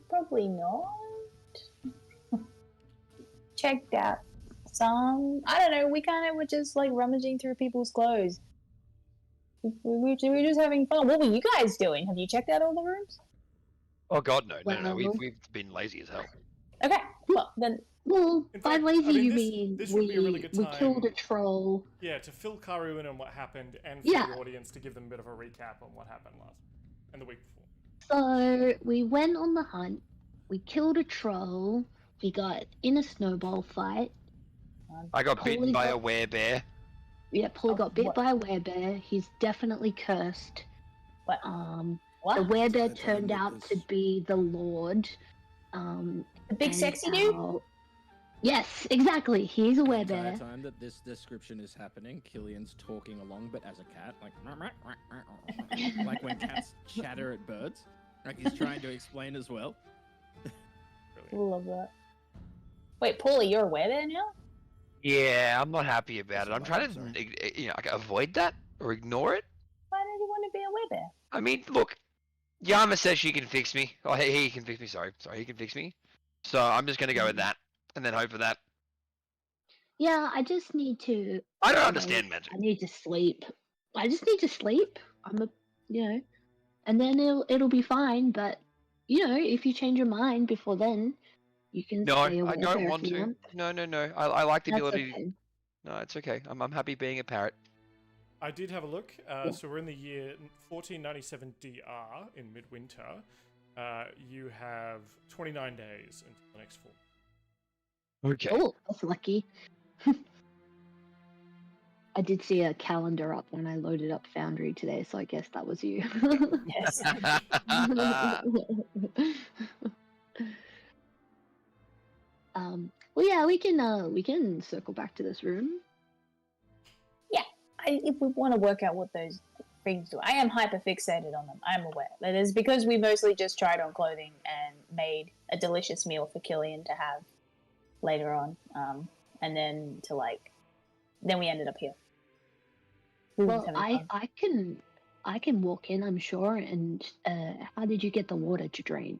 Probably not. Checked out some. I don't know. We kind of were just like rummaging through people's clothes. We were just having fun. What were you guys doing? Have you checked out all the rooms? Oh God, no. Well- We've been lazy as hell. Okay. Well, then. Well, In by fact, lazy I mean, you this- mean this would be a really good we killed a time. troll. Yeah, to fill Karu in on what happened, and for Yeah. the audience to give them a bit of a recap on what happened last and the week before. So we went on the hunt. We killed a troll. We got in a snowball fight. I got bitten Holy by a God. werebear. Yeah, Paul got bit what? by a werebear. He's definitely cursed. What? The What? werebear That time turned that out to was- be the Lord. The big and sexy dude? Yes, exactly. He's a The entire werebear. time that this description is happening, Killian's talking along, but as a cat, like when cats chatter at birds. Like he's trying to explain as well. Brilliant. Love that. Wait, Paulie, you're aware there now? Yeah, I'm not happy about That's it. I'm all trying right, to, like, avoid that or ignore it. Why don't you want to be aware there? I mean, look, Yama says she can fix me. Oh, he can fix me. Sorry, he can fix me. So I'm just gonna go with that, and then hope for that. Yeah, I just need to. I don't wait, understand magic. I need to sleep. I just need to sleep. And then it'll be fine. But if you change your mind before then, you can No, stay away I don't there want if you to. want. No. I like the That's ability. okay. No, it's okay. I'm happy being a parrot. I did have a look. So we're in the year 1497 DR in midwinter. You have 29 days until the next fall. Okay. Oh, that's lucky. I did see a calendar up when I loaded up Foundry today, so I guess that was you. Yes. Well, yeah, we can circle back to this room. If we want to work out what those things do, I am hyper fixated on them. I am aware. That is because we mostly just tried on clothing and made a delicious meal for Killian to have later on, and then then we ended up here. We were Well, having fun. I can walk in, I'm sure. And how did you get the water to drain?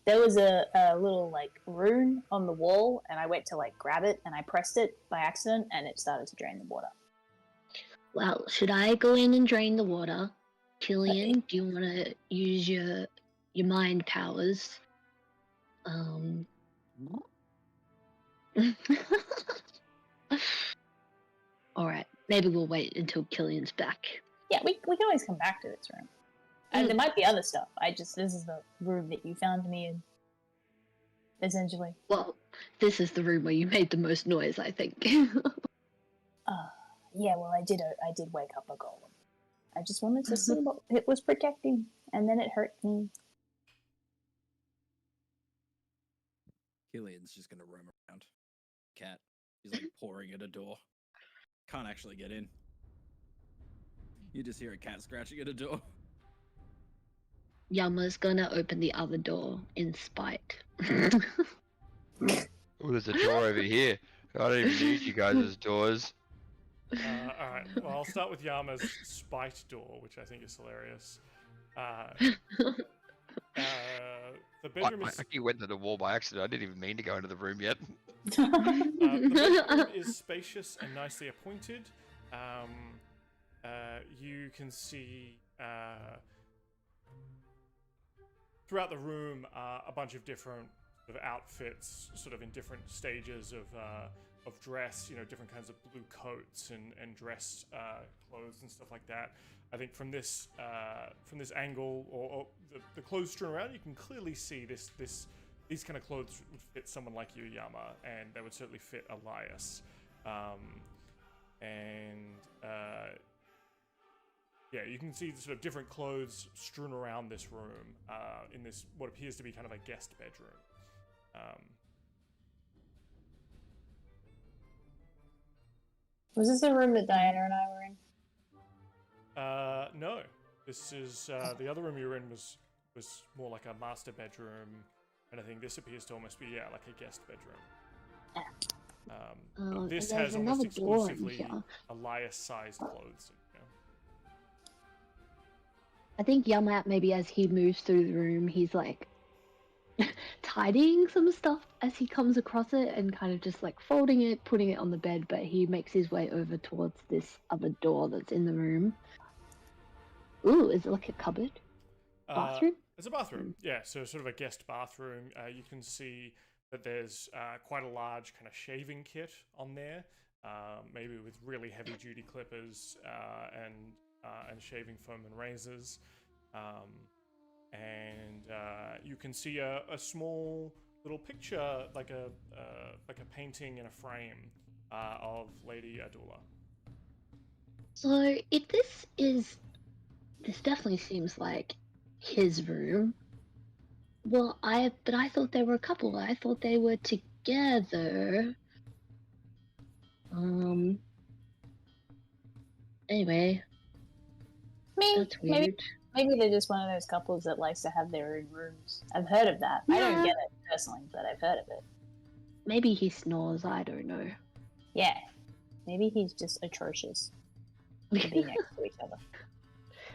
There was a little rune on the wall, and I went to grab it, and I pressed it by accident, and it started to drain the water. Well, should I go in and drain the water? Killian, do you want to use your mind powers? All right, maybe we'll wait until Killian's back. Yeah, we can always come back to this room. And there might be other stuff. This is the room that you found me in. Essentially. Well, this is the room where you made the most noise, I think. Yeah, well, I did wake up a golem. I just wanted to see what it was protecting, and then it hurt me. Killian's just gonna roam around. Cat. He's like pouring at a door. Can't actually get in. You just hear a cat scratching at a door. Yama's gonna open the other door in spite. Oh, there's a door over here. I don't even need you guys as doors. All right. Well, I'll start with Yama's spite door, which I think is hilarious. The bedroom I is actually went to the wall by accident. I didn't even mean to go into the room yet. the bedroom is spacious and nicely appointed. You can see throughout the room a bunch of different sort of outfits, sort of in different stages of dress. Different kinds of blue coats and dress clothes and stuff like that. I think from this angle or the clothes strewn around, you can clearly see these kind of clothes would fit someone like you, Yama, and they would certainly fit Elias. Yeah, you can see the sort of different clothes strewn around this room in this what appears to be kind of a guest bedroom. Was this the room that Diana and I were in? No, this is the other room you were in was was more like a master bedroom, and I think this appears to almost be like a guest bedroom. But this and there's has almost another door in exclusively here. Elias-sized clothes. I think Yamat, maybe as he moves through the room, he's like tidying some stuff as he comes across it and kind of just like folding it, putting it on the bed, but he makes his way over towards this other door that's in the room. Ooh, is it like a cupboard? Bathroom? It's a bathroom, yeah, so sort of a guest bathroom. You can see that there's quite a large kind of shaving kit on there, maybe with really heavy-duty clippers and shaving foam and razors. And you can see a small little picture, like a painting in a frame of Lady Adula. So if this definitely seems like his room. Well, I thought they were a couple. I thought they were together. Anyway, that's weird. Maybe they're just one of those couples that likes to have their own rooms. I've heard of that. I don't Yeah. get it personally, but I've heard of it. Maybe he snores. I don't know. Yeah. Maybe he's just atrocious to be next to each other.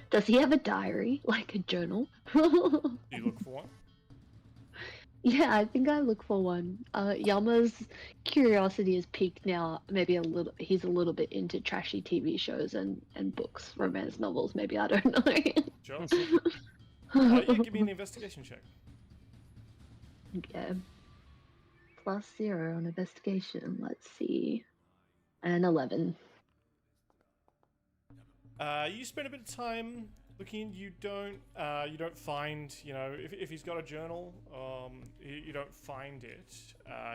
Does he have a diary, like a journal? Do you look for one? Yeah, I think I look for one. Yama's curiosity is piqued now. Maybe he's a little bit into trashy TV shows and books, romance novels. Maybe, I don't know. Sure. Yeah, give me an investigation check. Okay. +0 on investigation. Let's see. And 11. You spend a bit of time looking. You don't find, if he's got a journal, you don't find it.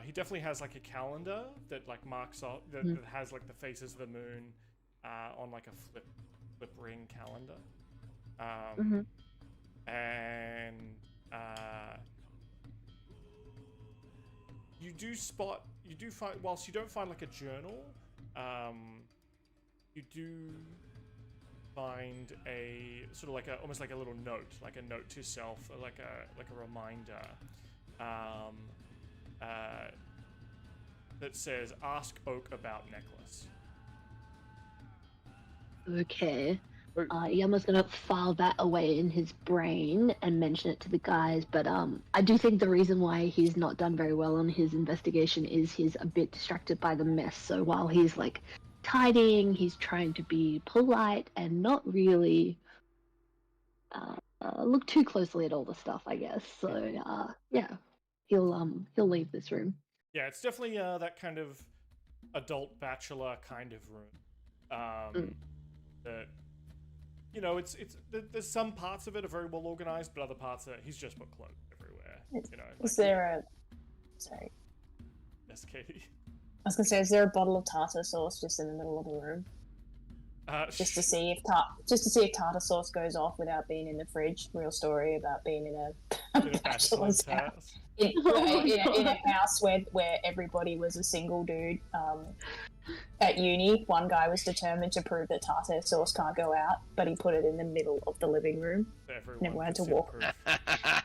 He definitely has like a calendar that like marks off that has like the faces of the moon on like a flip ring calendar. And you do find, whilst you don't find like a journal, you do find a sort of like almost like a little note, like a note to self, like a reminder, that says, "Ask Oak about necklace." Okay. Yama's gonna file that away in his brain and mention it to the guys, but I do think the reason why he's not done very well on his investigation is he's a bit distracted by the mess. So while he's like tidying, he's trying to be polite and not really look too closely at all the stuff, I guess. So yeah, he'll leave this room. Yeah, it's definitely that kind of adult bachelor kind of room. That, it's there's some parts of it are very well organized, but other parts that he's just put clothes everywhere. Is there sorry? Yes, Katie. I was gonna say, is there a bottle of tartar sauce just in the middle of the room? Just to see if tartar sauce goes off without being in the fridge. Real story about being in a bachelor's house. In a house where everybody was a single dude. At uni, one guy was determined to prove that tartar sauce can't go out, but he put it in the middle of the living room. Everyone had to walk.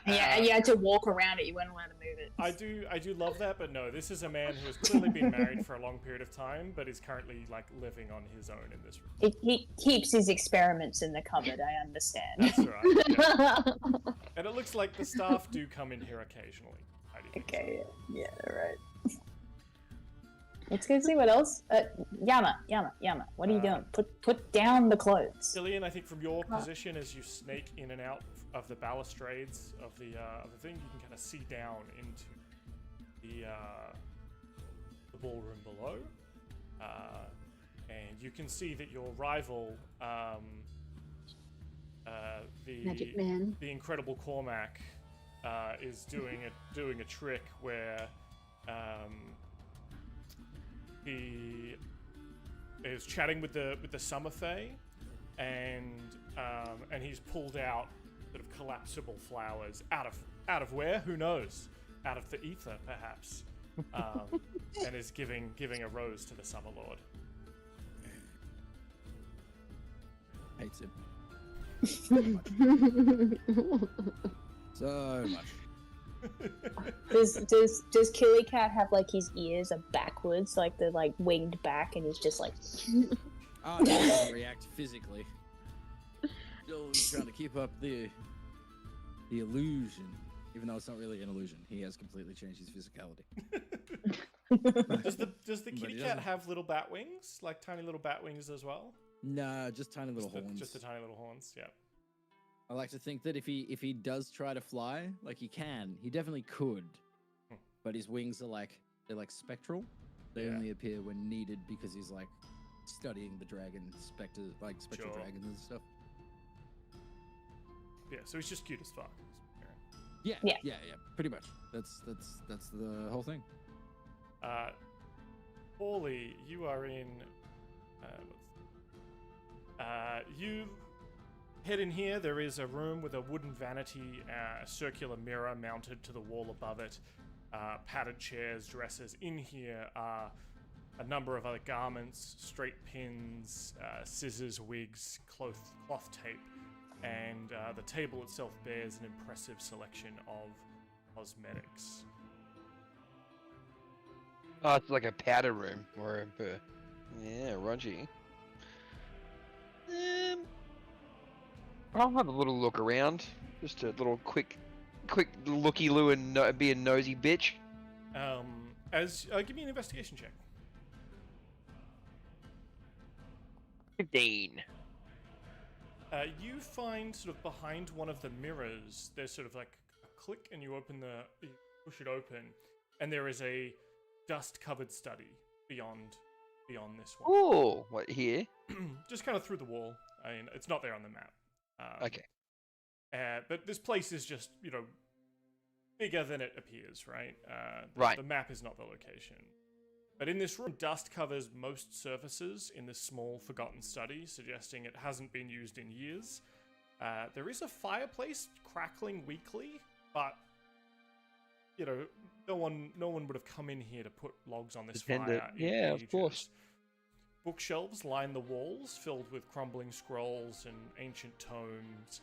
Yeah, you had to walk around it. You weren't allowed to move it. I do love that, but no, this is a man who has clearly been married for a long period of time, but is currently like living on his own in this room. He keeps his experiments in the cupboard. I understand. That's right. Yeah. And it looks like the staff do come in here occasionally. Okay. Yeah. Right. Let's go see what else. Yama, what are you doing? Put down the clothes. Cillian, I think from your position as you snake in and out of the balustrades of the thing, you can kind of see down into the ballroom below, and you can see that your rival, Magic Man, the incredible Cormac, is doing a trick where he is chatting with the Summer Fae, and he's pulled out sort of collapsible flowers out of where? Who knows? Out of the ether, perhaps, and is giving a rose to the Summer Lord. Hates him. So much. Does Killy Cat have like his ears are backwards, like they're like winged back, and he's just like. Oh, no, he doesn't react physically. Still trying to keep up the illusion, even though it's not really an illusion. He has completely changed his physicality. Does the kitty cat have little bat wings, like tiny little bat wings as well? Nah, just tiny little horns. Just the tiny little horns. Yeah. I like to think that if he does try to fly, like he definitely could, but his wings are they're like spectral. They only appear when needed because he's like studying the dragon spectral dragons and stuff. Yeah, so he's just cute as fuck. Yeah, pretty much. That's the whole thing. Paulie, you are in. You head in here. There is a room with a wooden vanity, a circular mirror mounted to the wall above it, padded chairs, dressers. In here are a number of other garments, straight pins, scissors, wigs, cloth tape, and the table itself bears an impressive selection of cosmetics. Oh, it's like a powder room or yeah, Roger. I'll have a little look around, just a little quick looky-loo and be a nosy bitch. Give me an investigation check. 15. You find sort of behind one of the mirrors, there's sort of like a click, and you push it open, and there is a dust-covered study beyond this one. Oh, what here? Just kind of through the wall. I mean, it's not there on the map. Okay. But this place is just, bigger than it appears, right? Right. The map is not the location. But in this room, dust covers most surfaces in this small, forgotten study, suggesting it hasn't been used in years. There is a fireplace crackling weakly, but, no one would have come in here to put logs on this fire. Yeah, of course. Bookshelves line the walls, filled with crumbling scrolls and ancient tomes,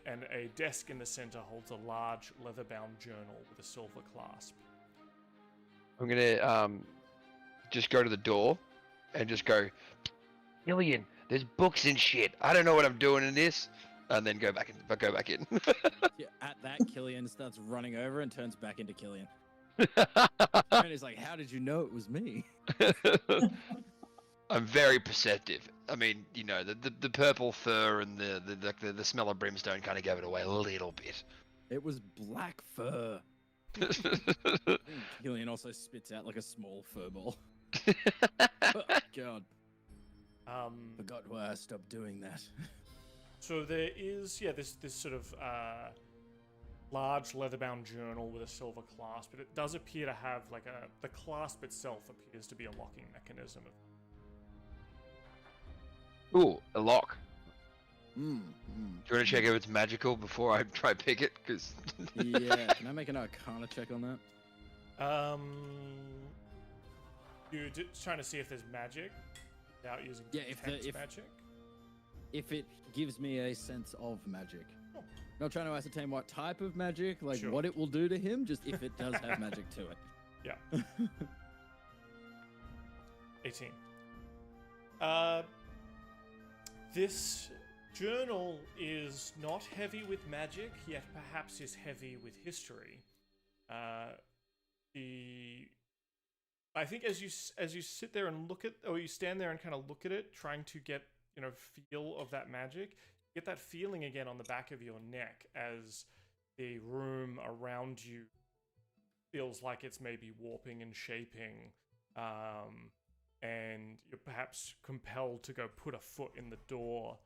and a desk in the center holds a large leather-bound journal with a silver clasp. I'm gonna just go to the door and just go, Gillian, there's books and shit. I don't know what I'm doing in this, and then go back in. Yeah, at that, Killian starts running over and turns back into Killian. And he's like, "How did you know it was me?" I'm very perceptive. I mean, the purple fur and the smell of brimstone kind of gave it away a little bit. It was black fur. Killian also spits out like a small fur ball. Oh, God. Forgot why I stopped doing that. So there is, this sort of large leather-bound journal with a silver clasp, but it does appear to have the clasp itself appears to be a locking mechanism. Ooh, a lock. Do you want to check if it's magical before I try pick it? Cause yeah, can I make an Arcana check on that? You're just trying to see if there's magic without using magic. If it gives me a sense of magic. Oh. Not trying to ascertain what type of magic, Sure. what it will do to him, just if it does have magic to it. Yeah. 18. This journal is not heavy with magic, yet perhaps is heavy with history. I think as you sit there and you stand there and kind of look at it, trying to get feel of that magic, you get that feeling again on the back of your neck as the room around you feels like it's maybe warping and shaping, and you're perhaps compelled to go put a foot in the door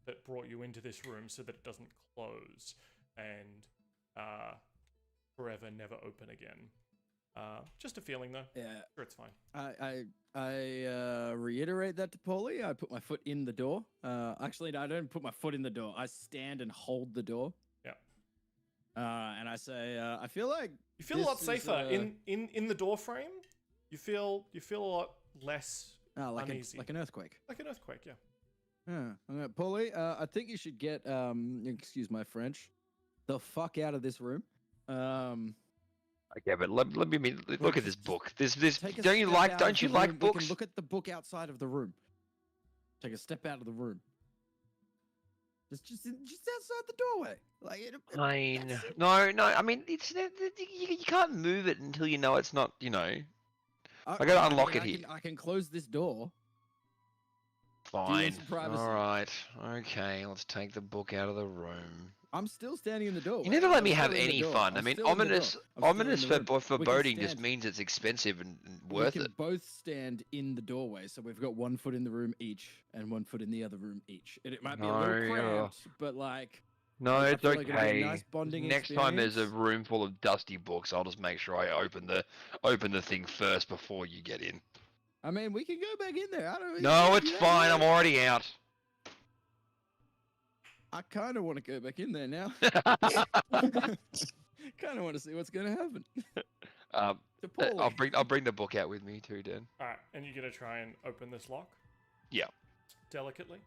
that brought you into this room so that it doesn't close and forever never open again. Just a feeling though. Yeah. Sure, it's fine. I reiterate that to Paulie. I put my foot in the door. Actually, no, I don't put my foot in the door. I stand and hold the door. Yeah. And I say, I feel like you feel a lot safer in the door frame. You feel a lot less uneasy. like an earthquake. Like an earthquake, yeah. Yeah. Paulie, I think you should get excuse my French, the fuck out of this room. Okay, but let me look at this book. This Take a don't you step like? out Don't of you the like room. We books? can look at the book outside of the room. Take a step out of the room. Just outside the doorway. Like Fine. that's it. No. I mean, you can't move it until you know it's not. You know. I gotta unlock mean, it here. I can close this door. Fine. some privacy? All right. Okay. Let's take the book out of the room. I'm still standing in the doorway. You never let I'm me still have in the any door. fun. I I'm mean, still in the door. ominous, I'm still in ominous the room. We can foreboding just stand- means it's expensive and We worth can it. both stand in the doorway, so we've got 1 foot in the room each and 1 foot in the other room each. And it might be a little No, cramped, but like No, I it's feel like it'll be a okay. nice bonding Next time there's a experience. room full of dusty books, I'll just make sure I open the thing first before you get in. I mean, we can go back in there. I don't. No, you it's don't fine. know. I'm already out. I kind of want to go back in there now. Kind of want to see what's going to happen. um, To Paulie. I'll bring the book out with me too, Dan. All right, and you're gonna try and open this lock. Yeah. Delicately.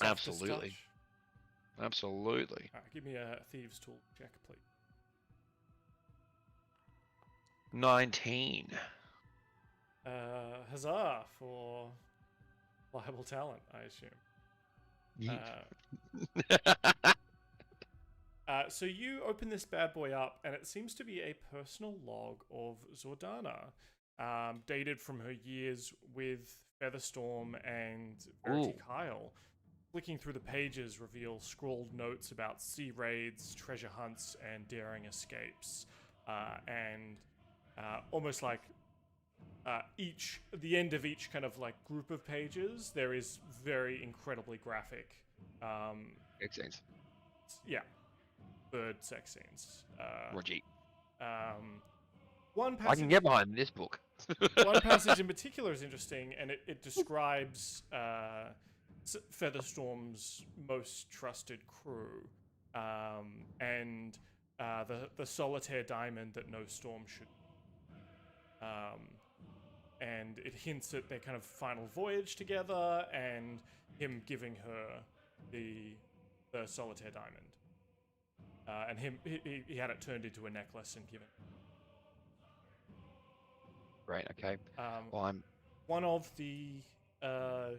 Absolutely. Soft as touch. Absolutely. All right, give me a thieves' tool check, please. 19. Huzzah for liable talent, I assume. So you open this bad boy up, and it seems to be a personal log of Zordana, dated from her years with Featherstorm and Verity Ooh. Kyle. Flicking through the pages reveals scrawled notes about sea raids, treasure hunts, and daring escapes. And almost like the end of each kind of like group of pages, there is very incredibly graphic. Makes sense. Yeah, bird sex scenes. Roger. One I passage, can get behind this book. one passage in particular is interesting, and it describes Featherstorm's most trusted crew, and the Solitaire Diamond that no storm should. And it hints at their kind of final voyage together, and him giving her the Solitaire Diamond. And he had it turned into a necklace and given. Right. Okay. Well, I'm. One of the You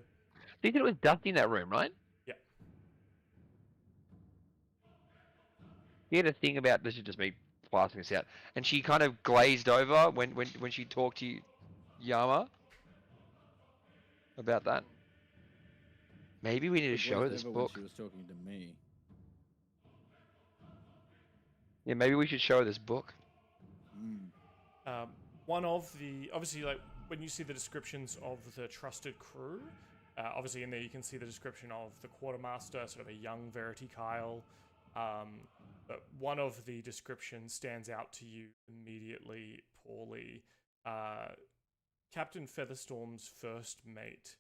said it was dusty in that room, right? Yeah. You had a thing about this is just me blasting this out, and she kind of glazed over when she talked to Yama about that. Maybe we need to It show her glazed this over when book. She was talking to me. Yeah, maybe we should show her this book. one of the obviously, like when you see the descriptions of the trusted crew, obviously in there you can see the description of the quartermaster, sort of a young Verity Kyle. But one of the descriptions stands out to you immediately, Paulie. Captain Featherstorm's first mate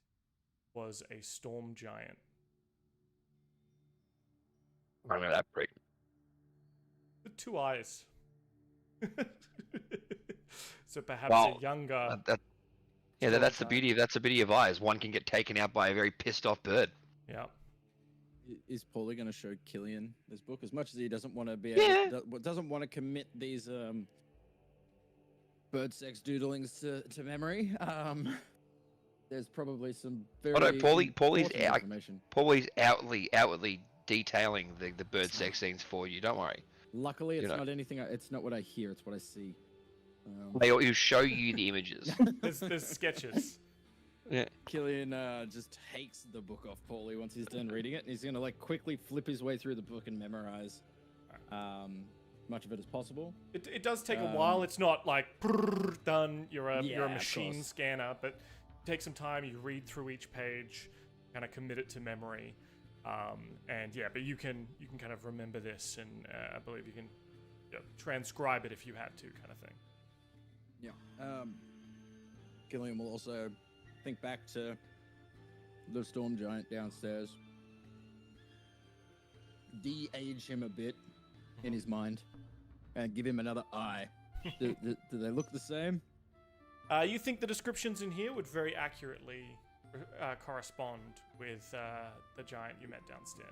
was a storm giant. I know that prick. With 2 eyes. So perhaps Well, a younger. That's the beauty of eyes. One can get taken out by a very pissed off bird. Yeah. Is Paulie going to show Killian this book as much as he doesn't want to be Yeah. doesn't want to commit these bird sex doodlings to memory? There's probably some very Paulie's important out. information. Paulie's outwardly detailing the bird sex scenes for you. Don't worry. Luckily, it's You know. not anything. It's not what I hear. It's what I see. He'll show you the images. There's sketches. Yeah. Killian just takes the book off Paulie once he's done reading it, and he's gonna like quickly flip his way through the book and memorize much of it as possible. It does take a while. It's not like brrr, done. You're a Yeah, of machine course. scanner, but take some time. You read through each page, kind of commit it to memory, and yeah. But you can kind of remember this, and I believe you can transcribe it if you had to, kind of thing. Yeah. Killian will also think back to the storm giant downstairs. De-age him a bit in his mind, and give him another eye. do they look the same? You think the descriptions in here would very accurately correspond with the giant you met downstairs?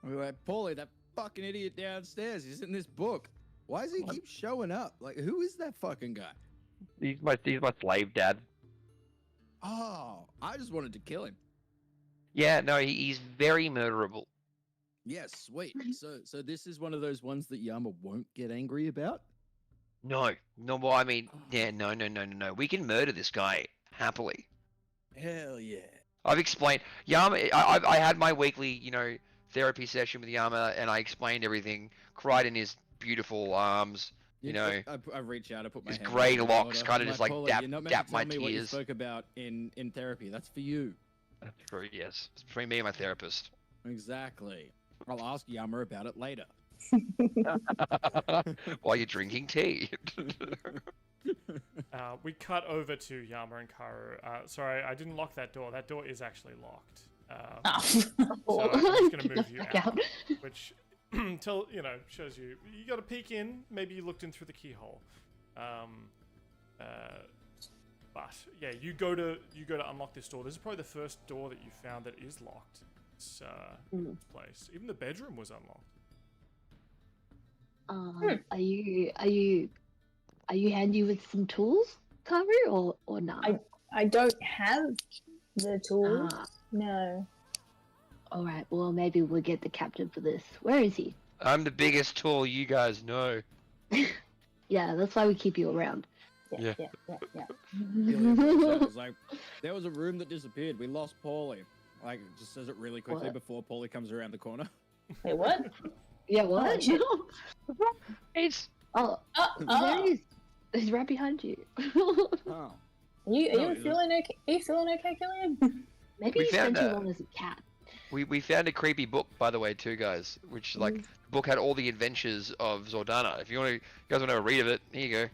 We were like, Paulie, that fucking idiot downstairs. He's in this book. Why does he keep showing up? Like, who is that fucking guy? He's my slave dad. Oh, I just wanted to kill him. Yeah, no, he's very murderable. Yes, sweet. So this is one of those ones that Yama won't get angry about? No, well, I mean, yeah, no. We can murder this guy happily. Hell yeah. I've explained Yama. I had my weekly, therapy session with Yama, and I explained everything. Cried in his beautiful arms. I reach out, I put my his hand grey on my locks shoulder. kind I'm of just like, like Paula, dap you're not meant to tell my me what you tears. spoke about in therapy. That's for you. That's true. Yes, it's between me and my therapist. Exactly. I'll ask Yama about it later. While you're drinking tea. We cut over to Yama and Karu. Sorry, I didn't lock that door. That door is actually locked. So I'm just going to move you out, which shows you got to peek in. Maybe you looked in through the keyhole. But yeah, you go to unlock this door. This is probably the first door that you found that is locked. It's this place. Even the bedroom was unlocked. Are you handy with some tools, Karu, or not? I don't have the tools. No. All right. Well, maybe we'll get the captain for this. Where is he? I'm the biggest tool you guys know. Yeah, that's why we keep you around. Yeah. It's like, there was a room that disappeared. We lost Paulie. Like, just says it really quickly What? before Paulie comes around the corner. Wait, what? Yeah, what? shit. It's Oh, there he is. He's right behind you. Oh. Are you No, feeling okay? Are you feeling okay, Killian? Maybe We he spent found too a- long as a cat. we found a creepy book, by the way, too, guys. Which the book had all the adventures of Zordana. If you guys want to read of it, here you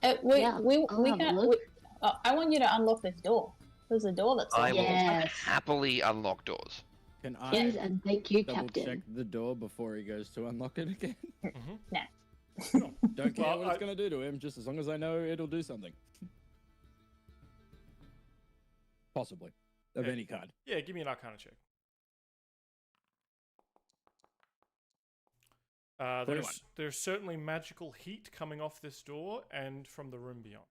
go. We I'll have a can. look. I want you to unlock this door. There's a door that's I unlocked. will Yes. happily unlock doors. Can Please I and thank you, double check Captain. the door before he goes to unlock it again? Mm-hmm. Don't care Well, what it's going to do to him, just as long as I know it'll do something. Possibly. Of Okay. any kind. Yeah, give me an Arcana check. 21. There's certainly magical heat coming off this door and from the room beyond.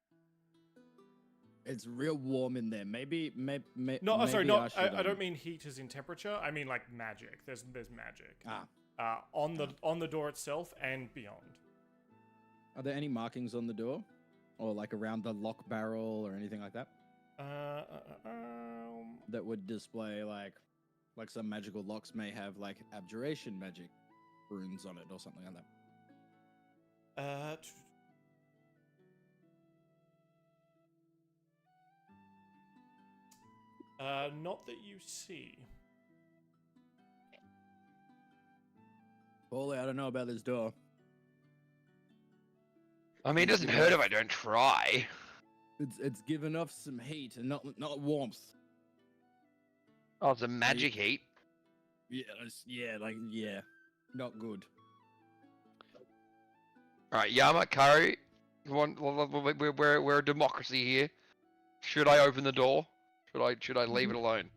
It's real warm in there. Maybe No, maybe sorry, I I don't mean heat as in temperature. I mean like magic. There's magic. Ah. On the door itself and beyond. Are there any markings on the door? Or like around the lock barrel or anything like that? That would display like some magical locks may have like abjuration magic runes on it or something like that. Not that you see. Paulie, I don't know about this door. I mean, it doesn't hurt if I don't try. It's given off some heat and not warmth. Oh, it's a magic heat. Yeah, not good. All right, Yama, Karu, we're a democracy here. Should I open the door? Should I leave it alone?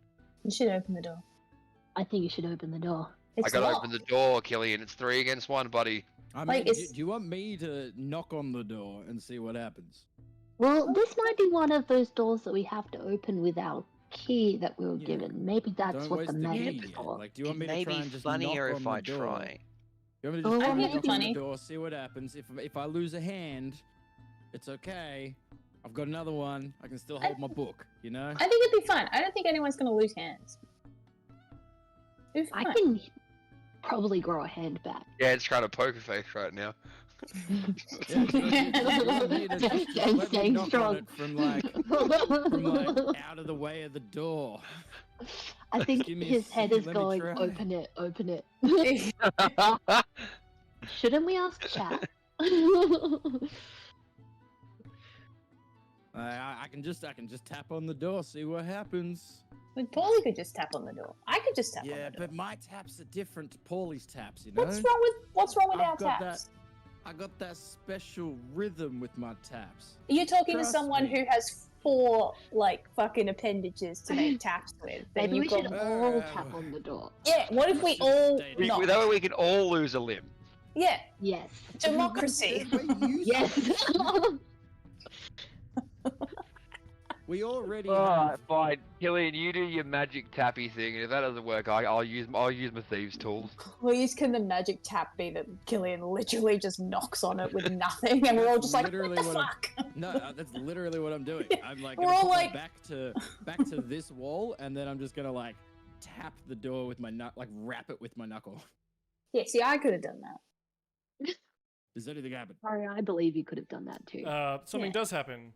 You should open the door. I think you should open the door. It's I gotta locked. open the door, Killian. It's 3 against 1, buddy. I mean, Like, do it's- you want me to knock on the door and see what happens? Well, this might be one of those doors that we have to open with our key that we were Yeah. given. Maybe that's Don't what waste the the magic key is yet. for. Like, do you want It me may to try be and just funnier knock if on I the door? try. You want me to Oh, just I knock think on it's the funny. door, see what happens? If I lose a hand, it's okay. I've got another one. I can still hold my book. You know. I think it'd be fun. I don't think anyone's gonna lose hands. It'd be I fun. can probably grow a hand back. Yeah, it's kind of poker face right now. Yeah, you want me to just I'm let me staying knock on strong. it from out of the way of the door. I think give me a his head second, is let me going, try. open it. Shouldn't we ask chat? I can just tap on the door, see what happens. But Paulie could just tap on the door. I could just tap on Yeah, the door. but my taps are different to Paulie's taps. You know. What's wrong with our I've got taps? I got that special rhythm with my taps. Are you talking to Trust someone me. who has 4 like fucking appendages to make taps with. Then Maybe we you've should got... all tap on the door. Yeah, what if we Let's just all stay We, knock? that way we can all lose a limb. Yeah, Yes. democracy. Yes. We already Alright, have. fine. Killian, you do your magic tappy thing, and if that doesn't work, I'll use my thieves' tools. Please, can the magic tap be that Killian literally just knocks on it with nothing, and we're all just like, what Literally the what I'm- fuck? No, that's literally what I'm doing. I'm like We're gonna all put my like- back to this wall, and then I'm just gonna like tap the door with my like rap it with my knuckle. Yeah, see, I could have done that. Does anything happen? Sorry, I believe you could have done that too. Something Yeah. does happen.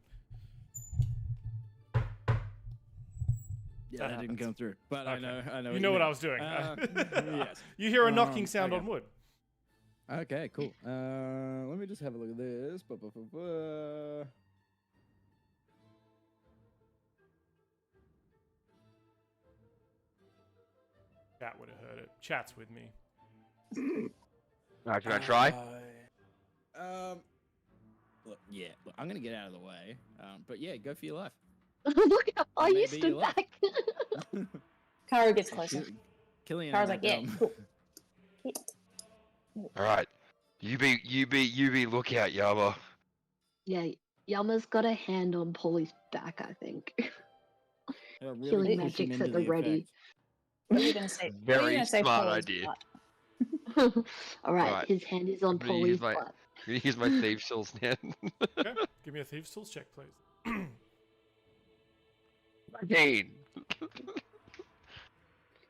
Yeah, That that didn't happens. come through. But Okay. I know. You know what I mean. was doing. Yes. You hear a knocking sound okay. on wood. Okay, cool. Let me just have a look at this. Chat would have heard it. Chat's with me. Alright, you wanna try? Look, yeah. Look, I'm gonna get out of the way. But yeah, go for your life. Look how far you maybe stood you like- back. Kara gets closer. Killian. Kara's ain't like, yeah, dumb. cool. Alright. You be lookout, Yama. Yeah, Yama's got a hand on Polly's back, I think. Really Healing push him magic's into at the ready. effect. What are you gonna say? What are you Very gonna say, smart Paul's idea. Alright, Alright. his hand is on I'm gonna Polly's use my- butt. I'm gonna use my thieves' tools now. Okay. Give me a thieves' tools check, please. 19.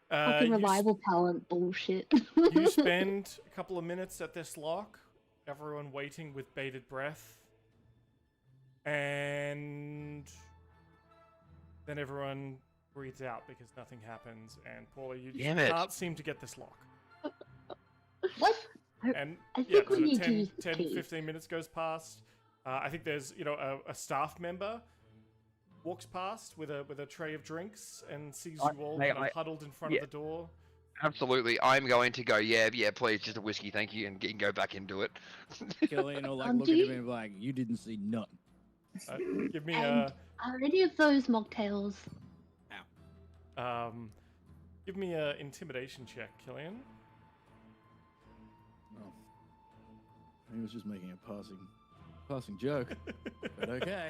Fucking You reliable talent bullshit. You spend a couple of minutes at this lock, everyone waiting with bated breath, and then everyone breathes out because nothing happens, and Paula, you Damn it. can't seem to get this lock. What? And I yeah, think we so need to 10, use the 10 key. 15 minutes goes past. I think there's, a staff member walks past with a tray of drinks and sees you all mate, kind of huddled in front yeah. of the door. Absolutely. I'm going to go, yeah, please, just a whiskey, thank you, and go back into it. Killian will like Do look at you- him and be like, "You didn't see nothing." Give me And are any of those mocktails? give me a intimidation check, Killian. Oh. He was just making a passing joke. But okay.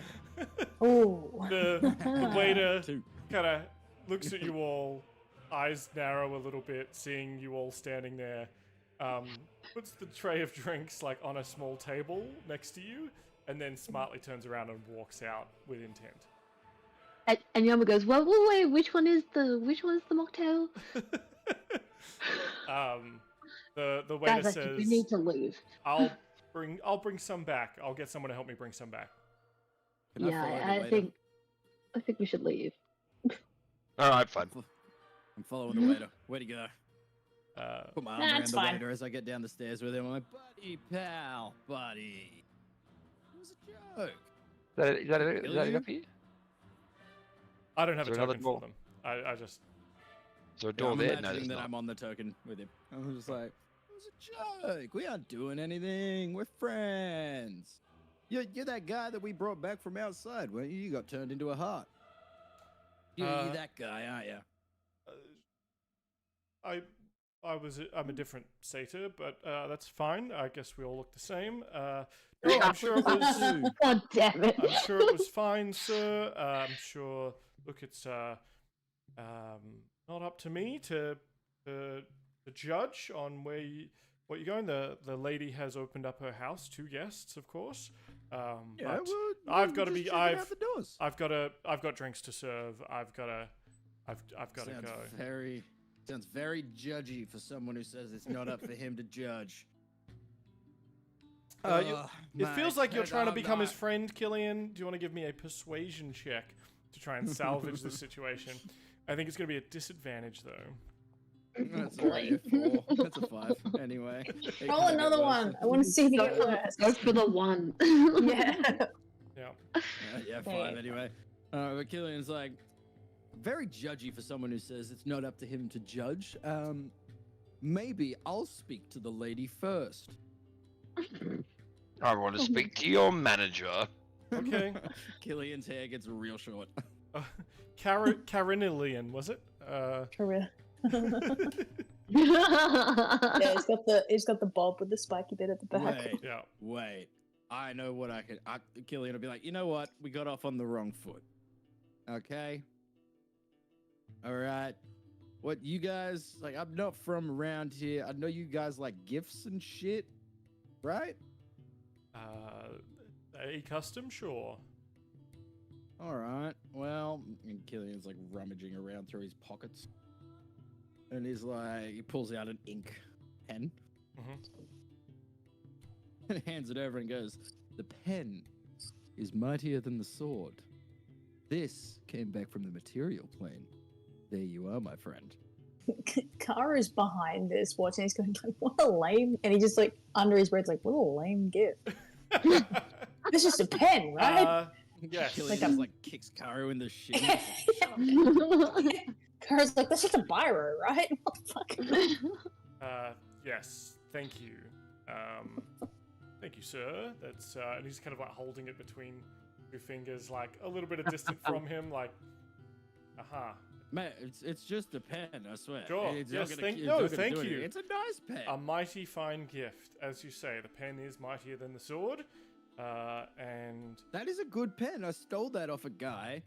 Oh. The waiter Two. kind of looks at you all, eyes narrow a little bit, seeing you all standing there. Puts the tray of drinks like on a small table next to you, and then smartly turns around and walks out with intent. And Yama goes, well, wait, which one's the mocktail? The waiter Guys, I says, think we need to leave. I'll bring some back. I'll get someone to help me bring some back. Can Yeah, follow the I waiter? think we should leave. Alright, fine. I'm following the waiter. Where'd he go? Put my arm Nah, around it's the fine. waiter as I get down the stairs with him. I'm like, buddy, pal, buddy. It was a joke. Is that Killian? enough for you? I don't have Is a there another token for door? them. I just So a Yeah, door I'm there? No, imagining there's that not. I'm on the token with him. I was just like, it was a joke. We aren't doing anything. We're friends. You're that guy that we brought back from outside. Well, you got turned into a heart. You're that guy, aren't you? I'm a different satyr, but that's fine. I guess we all look the same. No, I'm sure it was. God damn it. I'm sure it was fine, sir. I'm sure. Look, it's not up to me to judge on what you're going. The lady has opened up her house to guests, of course. But I've got to be. I've got drinks to serve. I've got to go. Sounds very judgy for someone who says it's not up for him to judge. It feels like you're trying to become his friend, Killian. Do you want to give me a persuasion check to try and salvage the situation? I think it's going to be a disadvantage, though. That's already a 4. That's a 5. Anyway. It Roll can't get another worse. one. I want to see if you get worse. Go for the one. Yeah. Yeah. Yeah, 5 Okay. anyway. But Killian's like, very judgy for someone who says it's not up to him to judge. Maybe I'll speak to the lady first. I want to speak to your manager. Okay. Killian's hair gets real short. Carinilian, was it? Career. Yeah, it's got the bob with the spiky bit at the back. Wait, Yeah. wait. I know what I could. Killian will be like, you know what? We got off on the wrong foot. Okay. All right. What you guys like? I'm not from around here. I know you guys like gifts and shit, right? A custom, sure. All right. Well, and Killian's like rummaging around through his pockets, and he's like, he pulls out an ink pen and hands it over and goes, "The pen is mightier than the sword. This came back from the material plane. There you are, my friend." Kara's behind this, watching. He's going like, "What a lame!" And he just like under his breath, like, "What a lame gift." It's just a pen, right? Yes. Killian Like just a- like kicks Karu in the shin. He's like, "Shut up." Kara's like, "That's just a biro, right?" What the fuck? Yes. Thank you. Thank you, sir. That's and he's kind of like holding it between two fingers, like a little bit of distance from him, like, aha. Man, it's just a pen, I swear. Sure. It's Yes, not thank- it's no, not gonna thank do you. anything. It's a nice pen. A mighty fine gift, as you say. The pen is mightier than the sword, and That is a good pen. I stole that off a guy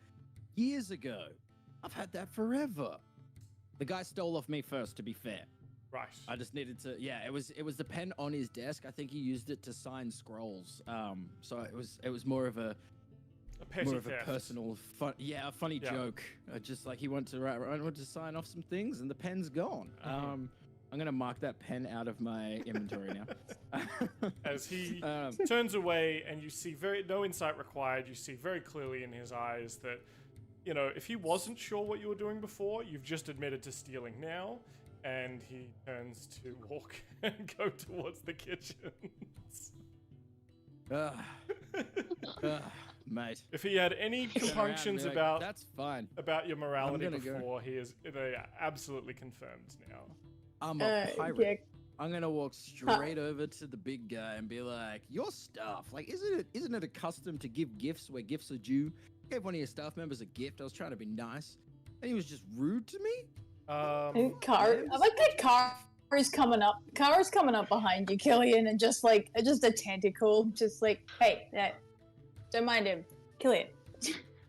years ago. I've had that forever. The guy stole off me first, to be fair. right. I just needed to. Yeah, it was the pen on his desk. I think he used it to sign scrolls. So it was more of a petty more of a theft. personal fun. Yeah, a funny Yeah. joke. Just like he wanted to write, I wanted to sign off some things, and the pen's gone. I'm gonna mark that pen out of my inventory now. As he Um, turns away, and you see no insight required. You see very clearly in his eyes that, you know, if he wasn't sure what you were doing before, you've just admitted to stealing now. And he turns to walk and go towards the kitchens. Mate. If he had any Turn around and compunctions be like, about that's fine. your morality gonna go. before, they are absolutely confirmed now. I'm a pirate. Yeah, I'm gonna walk straight over to the big guy and be like, "Your stuff, like, isn't it a custom to give gifts where gifts are due? I gave one of your staff members a gift. I was trying to be nice, and he was just rude to me." Kara, I like that Kara's coming up. Kara's coming up behind you, Killian, and just a tentacle, just like, "Hey, don't mind him, Killian."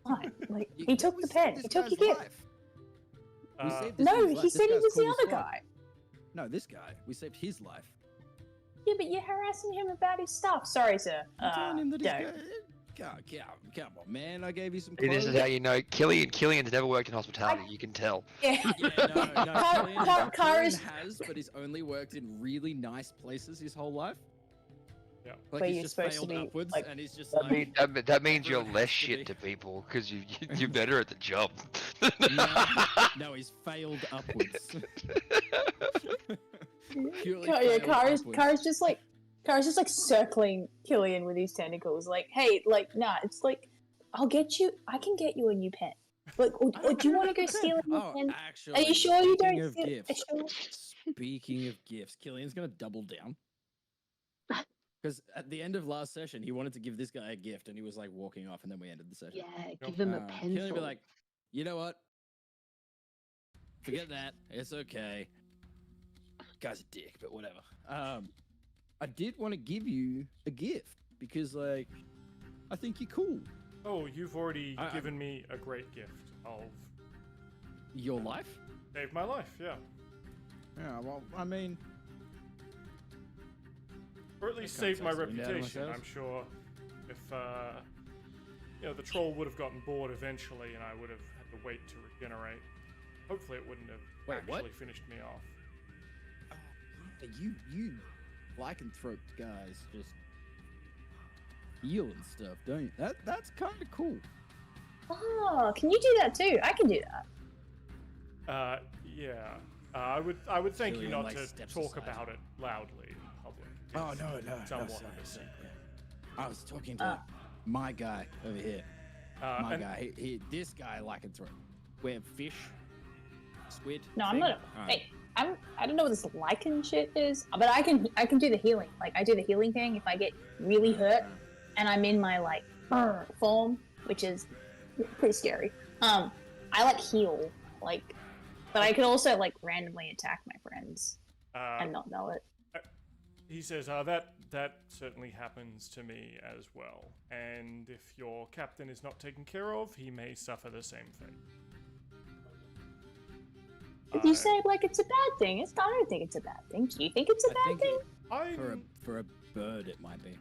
Fine. Like, he took We the saved pen. this He took guy's your gift. life. We saved this No, dude's he life. This said he guy's was cool the as other fuck. guy. No, this guy. We saved his life. Yeah, but you're harassing him about his stuff. Sorry, sir. I'm telling him that he's don't. come on, man. I gave you some See, clothes. this is how you know Killian's never worked in hospitality. You can tell. Yeah. Yeah, no. Killian Kara's- has, but he's only worked in really nice places his whole life. Yeah. Like Where he's you're just supposed to failed be, upwards, like- and he's just That, like, mean, that means you're everyone less has to shit be. to people because you're better at the job. no, he's failed upwards. Purely Yeah, failed Kara's upwards. just like circling Killian with his tentacles. Like, hey, like, nah, it's like, I can get you a new pen. Like, or do you want to go steal a new Oh, pen? actually, Are you sure you speaking don't of steal? gifts, Sure? Speaking of gifts, Killian's gonna double down. Because at the end of last session, he wanted to give this guy a gift, and he was like walking off, and then we ended the session. Yeah, give him a Killian pencil. would be like, you know what? Forget that. It's okay. Guy's a dick, but whatever. I did want to give you a gift because, like, I think you're cool. Oh, you've already I- given me a great gift of Your life? saved my life. Yeah, Yeah. Well, I mean, or at least I can't saved my take something out of reputation. myself. I'm sure if the troll would have gotten bored eventually, and I would have had to wait to regenerate. Hopefully, it wouldn't have Wait, actually what? finished me off. you lycanthrope guys just heal and stuff, don't you? That's kind of cool. Oh, can you do that too? I can do that. Yeah. I would thank you Killian, not like, to steps talk aside. about it loudly in public. Oh It's no, somewhat sorry, of a sorry, secret. yeah. I was talking to my guy over here. My And guy, this guy lycanthrope. We're fish, squid. No, I'm thing. not. Alright. Hey, I don't know what this lichen shit is, but I can do the healing. Like, I do the healing thing if I get really hurt and I'm in my like form, which is pretty scary. I like heal, like, but I could also like randomly attack my friends and not know it. He says, that certainly happens to me as well. And if your captain is not taken care of, he may suffer the same fate. If you say it like it's a bad thing, I don't think it's a bad thing. Do you think it's a bad thing? For a bird, it might be.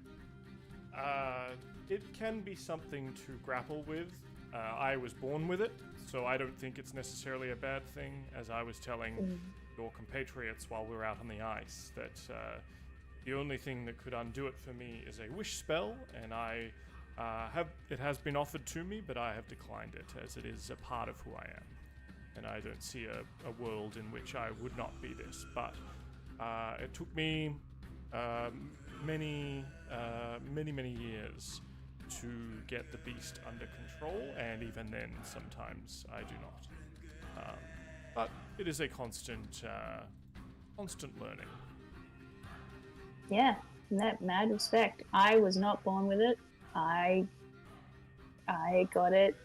It can be something to grapple with. I was born with it, so I don't think it's necessarily a bad thing, as I was telling your compatriots while we were out on the ice, that the only thing that could undo it for me is a wish spell, and it has been offered to me, but I have declined it, as it is a part of who I am. And I don't see a world in which I would not be this, but it took me many years to get the beast under control, and even then, sometimes I do not. But it is a constant learning. Yeah, mad respect. I was not born with it. I got it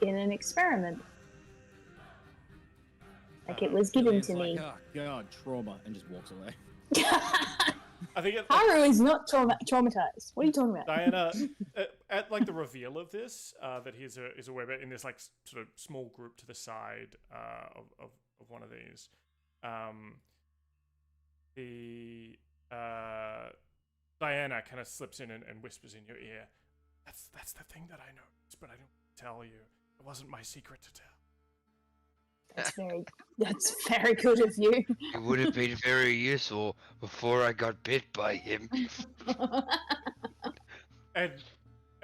in an experiment. Like it was given to me. Oh god, trauma, and just walks away. I think Haru is not traumatized. What are you talking about? Diana, at like the reveal of this, that he's a weber in this like sort of small group to the side of one of these, Diana kind of slips in and whispers in your ear, "That's the thing that I noticed, but I didn't tell you. It wasn't my secret to tell." That's very good of you. It would have been very useful before I got bit by him. And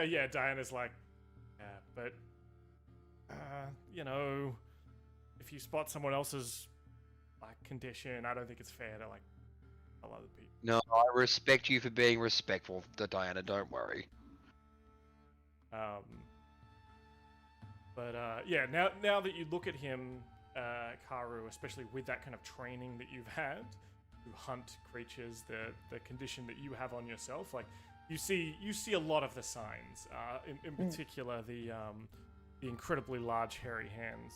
yeah, Diana's like, yeah, but if you spot someone else's like condition, I don't think it's fair to like tell other people. No, I respect you for being respectful, Diana. Don't worry. Yeah, now that you look at him, Karu, especially with that kind of training that you've had to hunt creatures, the condition that you have on yourself, like you see a lot of the signs. In particular, the incredibly large hairy hands.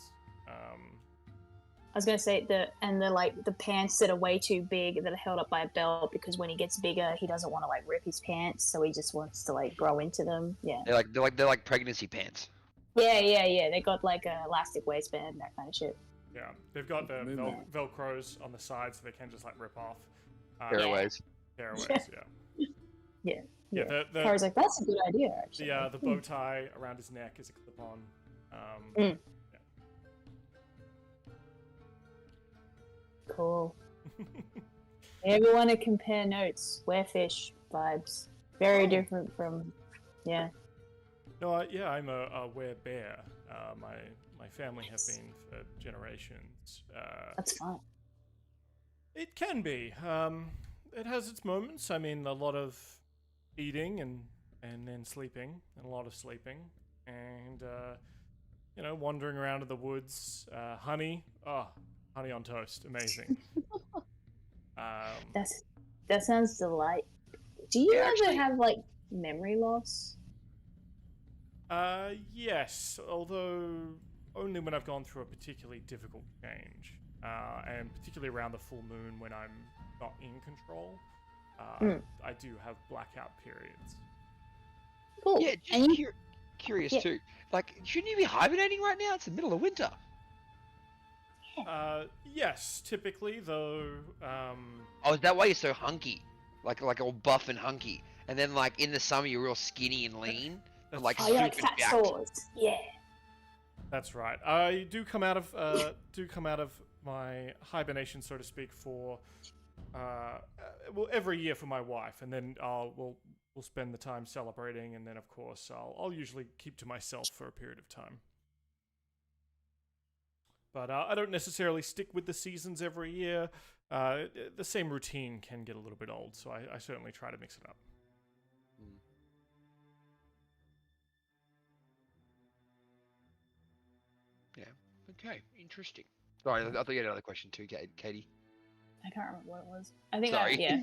I was gonna say the pants that are way too big that are held up by a belt, because when he gets bigger, he doesn't want to like rip his pants, so he just wants to like grow into them. Yeah. They're like pregnancy pants. Yeah. They got like a elastic waistband, that kind of shit. Yeah, they've got the velcros on the side, so they can just like rip off. Tearaways. Tearaways, yeah. Yeah. I was like, that's a good idea, actually. The bow tie around his neck is a clip-on. Yeah. Cool. Everyone to compare notes. Werefish vibes. Very different from, yeah. No, I'm a werebear. My family have been for generations. That's fun. It can be. It has its moments. I mean, a lot of eating and then sleeping, and a lot of sleeping, and wandering around in the woods. Honey on toast, amazing. That sounds delightful. Do you ever have like memory loss? Yes, although only when I've gone through a particularly difficult change, and particularly around the full moon when I'm not in control. I do have blackout periods. Cool. Yeah, just curious too. Like, shouldn't you be hibernating right now? It's the middle of winter. Yes, typically though. Oh, is that why you're so hunky? Like all buff and hunky, and then like in the summer you're real skinny and lean, and like you're like super fat jacked. swords. Yeah. That's right. I do come out of my hibernation, so to speak, for every year for my wife, and then we'll spend the time celebrating, and then of course I'll usually keep to myself for a period of time. But I don't necessarily stick with the seasons every year. The same routine can get a little bit old, so I certainly try to mix it up. Yeah. Okay. Interesting. Sorry, I thought you had another question too, Katie. I can't remember what it was. I think. Sorry. Yeah.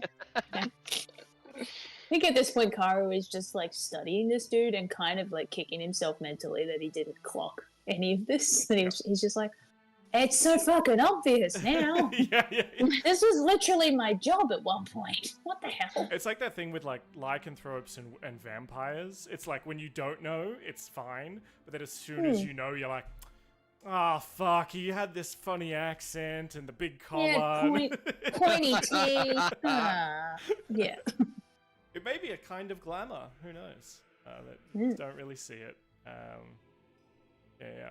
think at this point, Karu is just like studying this dude and kind of like kicking himself mentally that he didn't clock any of this. And he's just like, it's so fucking obvious now. yeah. This was literally my job at one point. What the hell? It's like that thing with like lycanthropes and vampires. It's like when you don't know, it's fine, but then as soon as you know, you're like, oh fuck, he had this funny accent and the big collar. Yeah, pointy teeth. Yeah. It may be a kind of glamour. Who knows? That don't really see it. Yeah.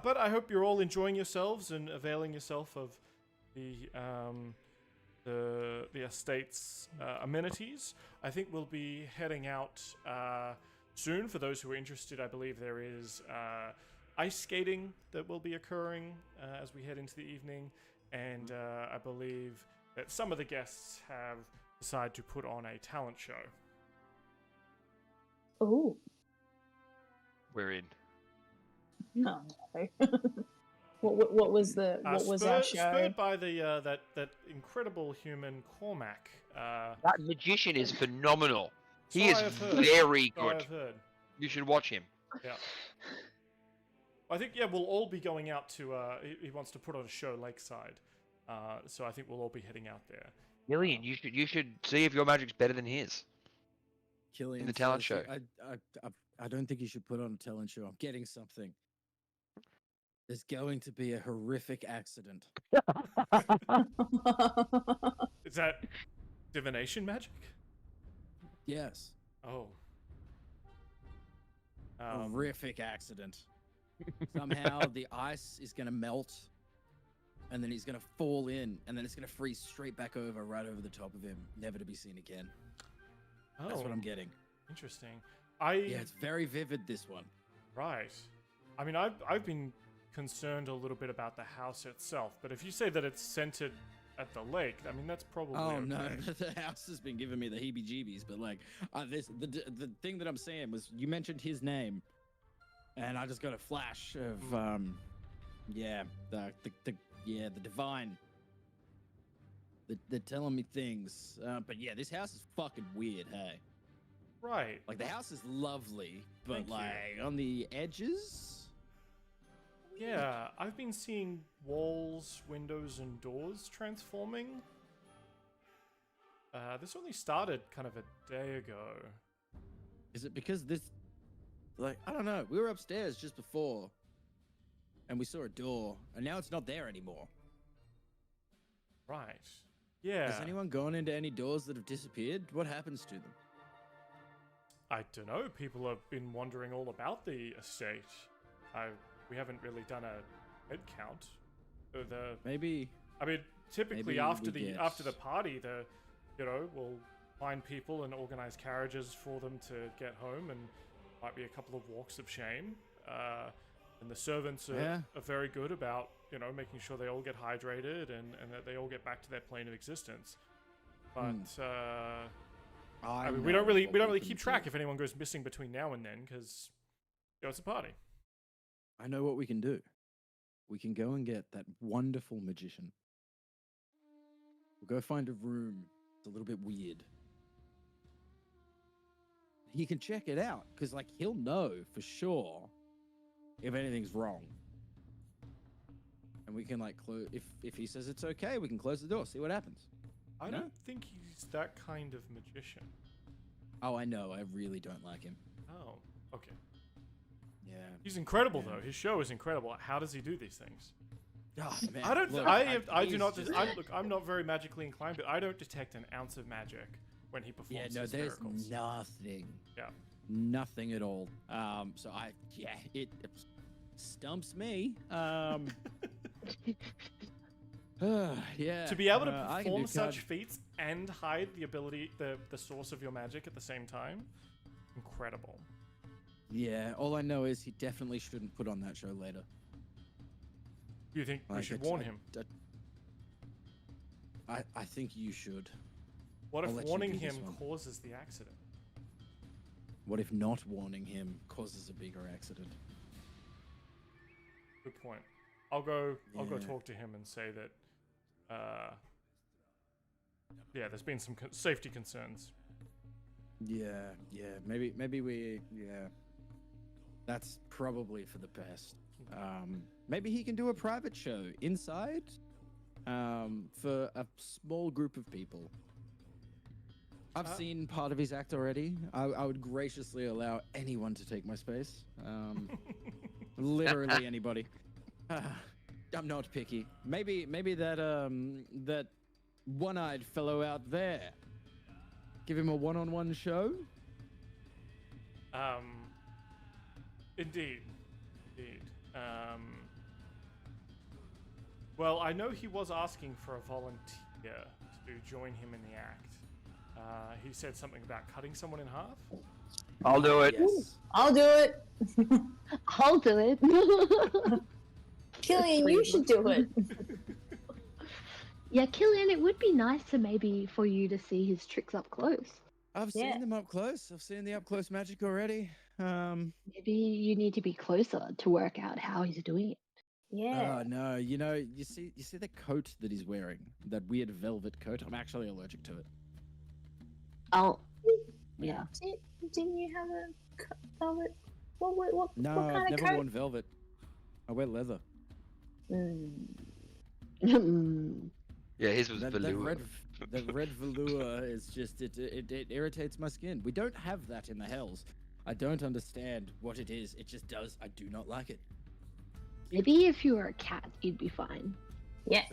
But I hope you're all enjoying yourselves and availing yourself of the estate's amenities. I think we'll be heading out soon. For those who are interested, I believe there is ice skating that will be occurring as we head into the evening, and I believe that some of the guests have decided to put on a talent show. Oh. We're in. No. What was the our show? Spurred by the that incredible human Cormac. That magician is phenomenal. He So is I have heard. very So I good. have heard. You should watch him. Yeah. I think we'll all be going out to. He wants to put on a show lakeside, so I think we'll all be heading out there. Gillian, you should see if your magic's better than his. Killian In the talent says, show. I don't think you should put on a talent show. I'm getting something. There's going to be a horrific accident. Is that divination magic? Yes. Oh. Horrific accident. Somehow the ice is going to melt, and then he's going to fall in, and then it's going to freeze straight back over, right over the top of him, never to be seen again. That's what I'm getting. Interesting. Yeah, it's very vivid, this one. Right. I mean, I've been concerned a little bit about the house itself, but if you say that it's centered at the lake, I mean, that's probably Oh okay. no, the house has been giving me the heebie-jeebies. But like, the thing that I'm saying was, you mentioned his name, and I just got a flash of the divine. They're telling me things, but yeah, this house is fucking weird. Hey, Right. like the house is lovely, but Thank you. like on the edges. Yeah, I've been seeing walls, windows, and doors transforming. This only started kind of a day ago. Is it because this, like, I don't know. We were upstairs just before, and we saw a door, and now it's not there anymore. Right. Yeah. Has anyone gone into any doors that have disappeared? What happens to them? I don't know. People have been wondering all about the estate. We haven't really done a head count. Maybe. I mean, typically Maybe after we get- after the party, we'll find people and organize carriages for them to get home, and might be a couple of walks of shame. And the servants are very good about making sure they all get hydrated and that they all get back to their plane of existence. But I mean, we don't really keep track if anyone goes missing between now and then, because it's a party. I know what we can do. We can go and get that wonderful magician. We'll go find a room. It's a little bit weird. He can check it out, because like he'll know for sure if anything's wrong. And we can like close. If he says it's okay, we can close the door. See what happens. I don't think he's that kind of magician. Oh, I know. I really don't like him. Oh, okay. Yeah. He's incredible though. His show is incredible. How does he do these things? Oh, man. I don't. Look, I do he's not. just- I'm not very magically inclined, but I don't detect an ounce of magic when he performs Yeah, no, his there's miracles. nothing. Yeah. Nothing at all. So it stumps me. Yeah. To be able to I can perform do such card- feats and hide the ability, the source of your magic at the same time, incredible. Yeah, all I know is he definitely shouldn't put on that show later. Do you think we Like, should it's- warn him? I think you should. What I'll if let you warning do this him one. causes the accident? What if not warning him causes a bigger accident? Good point. I'll go Yeah. talk to him and say that. There's been some safety concerns. Yeah, maybe we, that's probably for the best. Maybe he can do a private show inside, for a small group of people. I've seen part of his act already. I would graciously allow anyone to take my space. Literally anybody. I'm not picky. Maybe that that one-eyed fellow out there. Give him a one-on-one show. Indeed. Well, I know he was asking for a volunteer to join him in the act. He said something about cutting someone in half. I'll do it. Yes. I'll do it. I'll do it. Killian, you should do it. Yeah, Killian, it would be nice to maybe for you to see his tricks up close. I've Yeah. seen them up close. I've seen the up-close magic already. Maybe you need to be closer to work out how he's doing it. Yeah. Oh no, you see the coat that he's wearing, that weird velvet coat. I'm actually allergic to it. Oh, yeah. Didn't you have a velvet? What No, what I've kind of never coat? worn velvet. I wear leather. Yeah, his was That velour. red velour is just it irritates my skin. We don't have that in the Hells. I don't understand what it is. It just does. I do not like it. Maybe if you were a cat, you'd be fine. Yeah,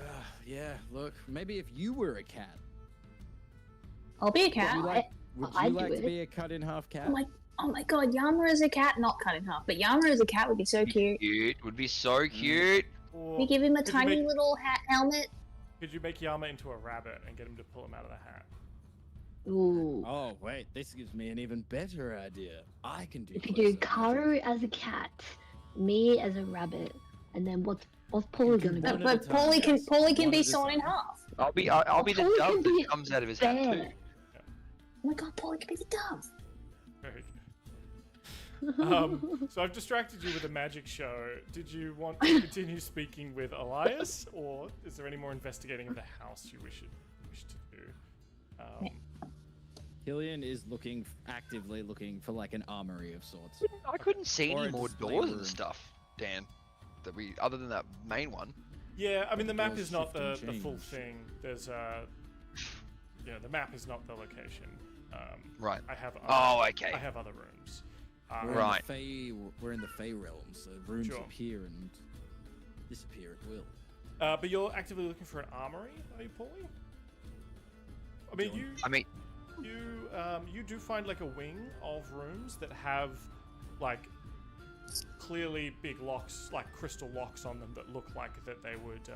Yeah, look, maybe if you were a cat, I'll be a would cat. you like, I'd do to it. be a cut in half cat? Oh my god, Yama as a cat, not cut in half, but Yama as a cat would be so cute. Cute. Would be so cute. Or We give him a could you tiny make- little helmet. Could you make Yama into a rabbit and get him to pull him out of the hat? Ooh. Oh wait, this gives me an even better idea. I can do. If you do close-up Karu magic. as a cat, me as a rabbit, and then what's Polly can gonna do be? one at a But time, Polly can guys. Polly can One be at a sawn in time. half. I'll be the Polly dove can be that comes out of his hat too. Bear. Oh my god, Polly can be the dove. Very good. So I've distracted you with a magic show. Did you want to continue speaking with Elias, or is there any more investigating of the house you wish to do? Killian is actively looking for like an armory of sorts. I couldn't see Or any a more display doors room. and stuff, Dan. Other than that main one. Yeah, I mean the map Doors is not shift the and full change. thing. There's the map is not the location. Right. I have. Oh, okay. I have other rooms. Right. We're in the Fey realm, so rooms Sure. appear and disappear at will. But you're actively looking for an armory, are you, Paulie? I mean, you do find like a wing of rooms that have like clearly big locks, like crystal locks on them that look like that they would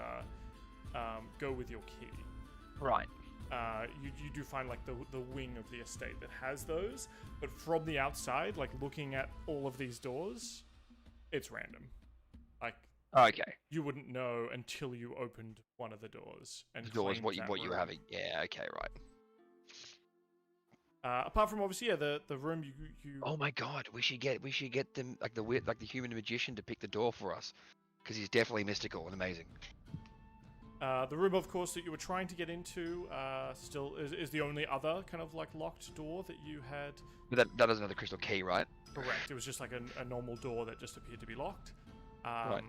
go with your key. Right. You do find like the wing of the estate that has those, but from the outside, like looking at all of these doors, it's random. Like Okay. you wouldn't know until you opened one of the doors and The doors, claimed what that you were room. having. Yeah. Okay. Right. Apart from obviously, yeah, the room you. Oh my God. We should get them like the human magician to pick the door for us, because he's definitely mystical and amazing. The room, of course, that you were trying to get into, still is the only other kind of like locked door that you had. But that doesn't have the crystal key, right? Correct. It was just like a normal door that just appeared to be locked. Right.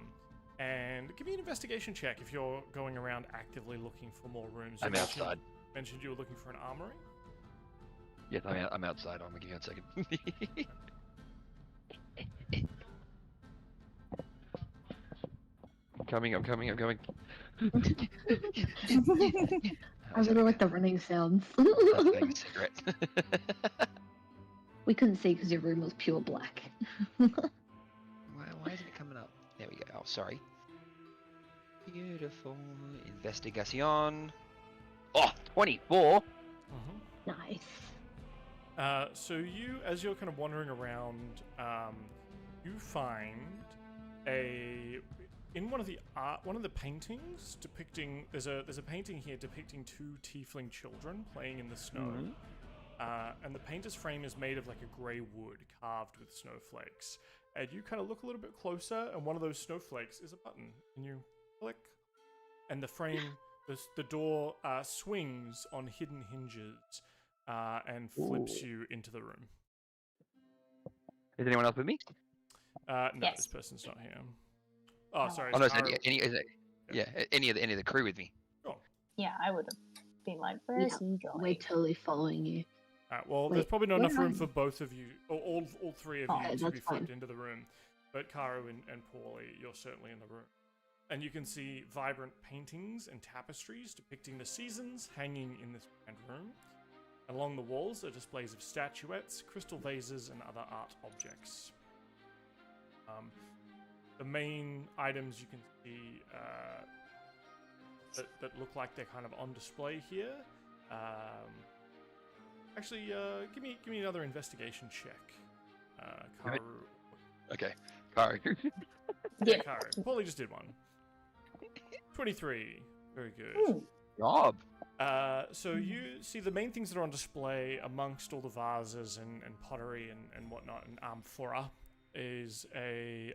And give me an investigation check if you're going around actively looking for more rooms. You I'm outside. Mentioned you were looking for an armory. Yes, I'm outside. I'm gonna give you a second. I'm coming. I really like the running sounds. That's getting a cigarette. We couldn't see because your room was pure black. Why isn't it coming up? There we go. Oh, sorry. Beautiful. Investigation. Oh, 24. Nice. So you, as you're kind of wandering around, you find in one of the paintings depicting there's a painting here depicting two tiefling children playing in the snow, and the painter's frame is made of like a grey wood carved with snowflakes. And you kind of look a little bit closer, and one of those snowflakes is a button, and you click, and the frame, the door swings on hidden hinges. and flips you into the room. Is anyone else with me? No, Yes. this person's not here. Oh, sorry. Oh no, Kara- any of the crew with me. Yeah, I would have been like, where's he going? We're totally following you. Alright, well, there's Wait, probably not where enough are room you? for both of you, or all three of Oh, you, to that's be flipped fine. into the room. But Karu and Paulie, you're certainly in the room. And you can see vibrant paintings and tapestries depicting the seasons hanging in this grand room. Along the walls are displays of statuettes, crystal vases, and other art objects. The main items you can see that look like they're kind of on display here. Actually, give me another investigation check, Karu. Okay, Kari. Yeah. Karu. Paulie just did one. 23. Very good. Hmm. Job. So you see the main things that are on display amongst all the vases and pottery and whatnot and amphora is there's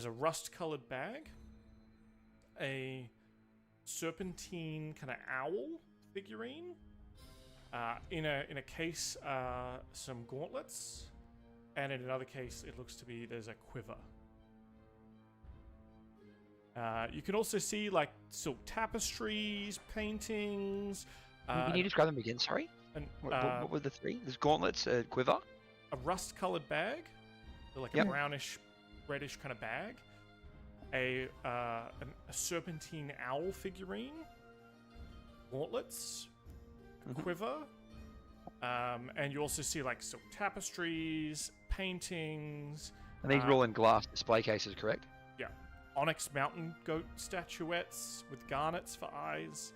a rust-colored bag, a serpentine kind of owl figurine, in a case some gauntlets, and in another case it looks to be there's a quiver. You can also see like silk tapestries, paintings. Can you describe them again? Sorry. And, What were the three? There's gauntlets, quiver. a rust-colored bag, like Yep. a brownish, reddish kind of bag. A serpentine owl figurine, gauntlets, a quiver, and you also see like silk tapestries, paintings. And these are all in glass display cases, correct? Onyx mountain goat statuettes with garnets for eyes,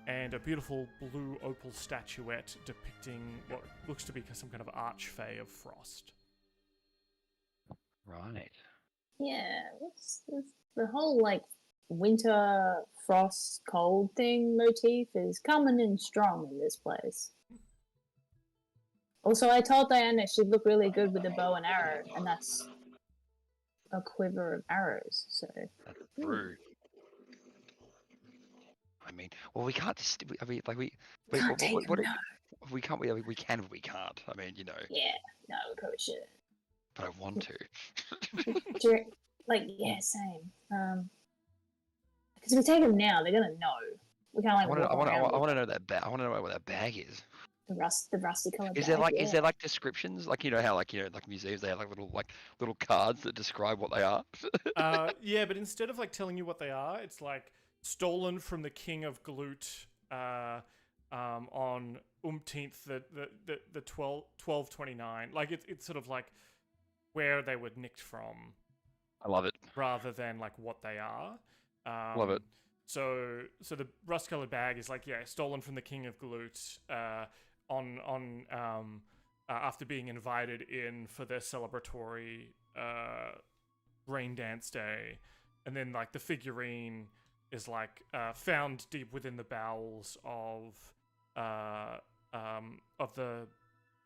and a beautiful blue opal statuette depicting what looks to be some kind of archfey of frost. Right. Yeah, what's the whole like winter frost cold thing motif is coming in strong in this place. Also, I told Diana she'd look really good with a bow and arrow, and that's a quiver of arrows. So That's true. I mean, well, we can't. I mean, like we. Wait, can't take them, no. We can't. We can. But we can't. I mean, you know. Yeah, no, we probably should. But I want to. Like, yeah, same. Because if we take them now, they're gonna know. We can't like. I want to know that bag. I want to know what that bag is. The rusty colored. Is there like is there like descriptions, like you know how like like museums they have like little cards that describe what they are? Yeah, but instead of like telling you what they are, it's like stolen from the king of Glut on umpteenth the 1229. Like it's sort of like where they were nicked from. I love it. Rather than like what they are. Love it. So the rust-colored bag is like stolen from the king of Glut. On after being invited in for their celebratory rain dance day, and then like the figurine is like found deep within the bowels of the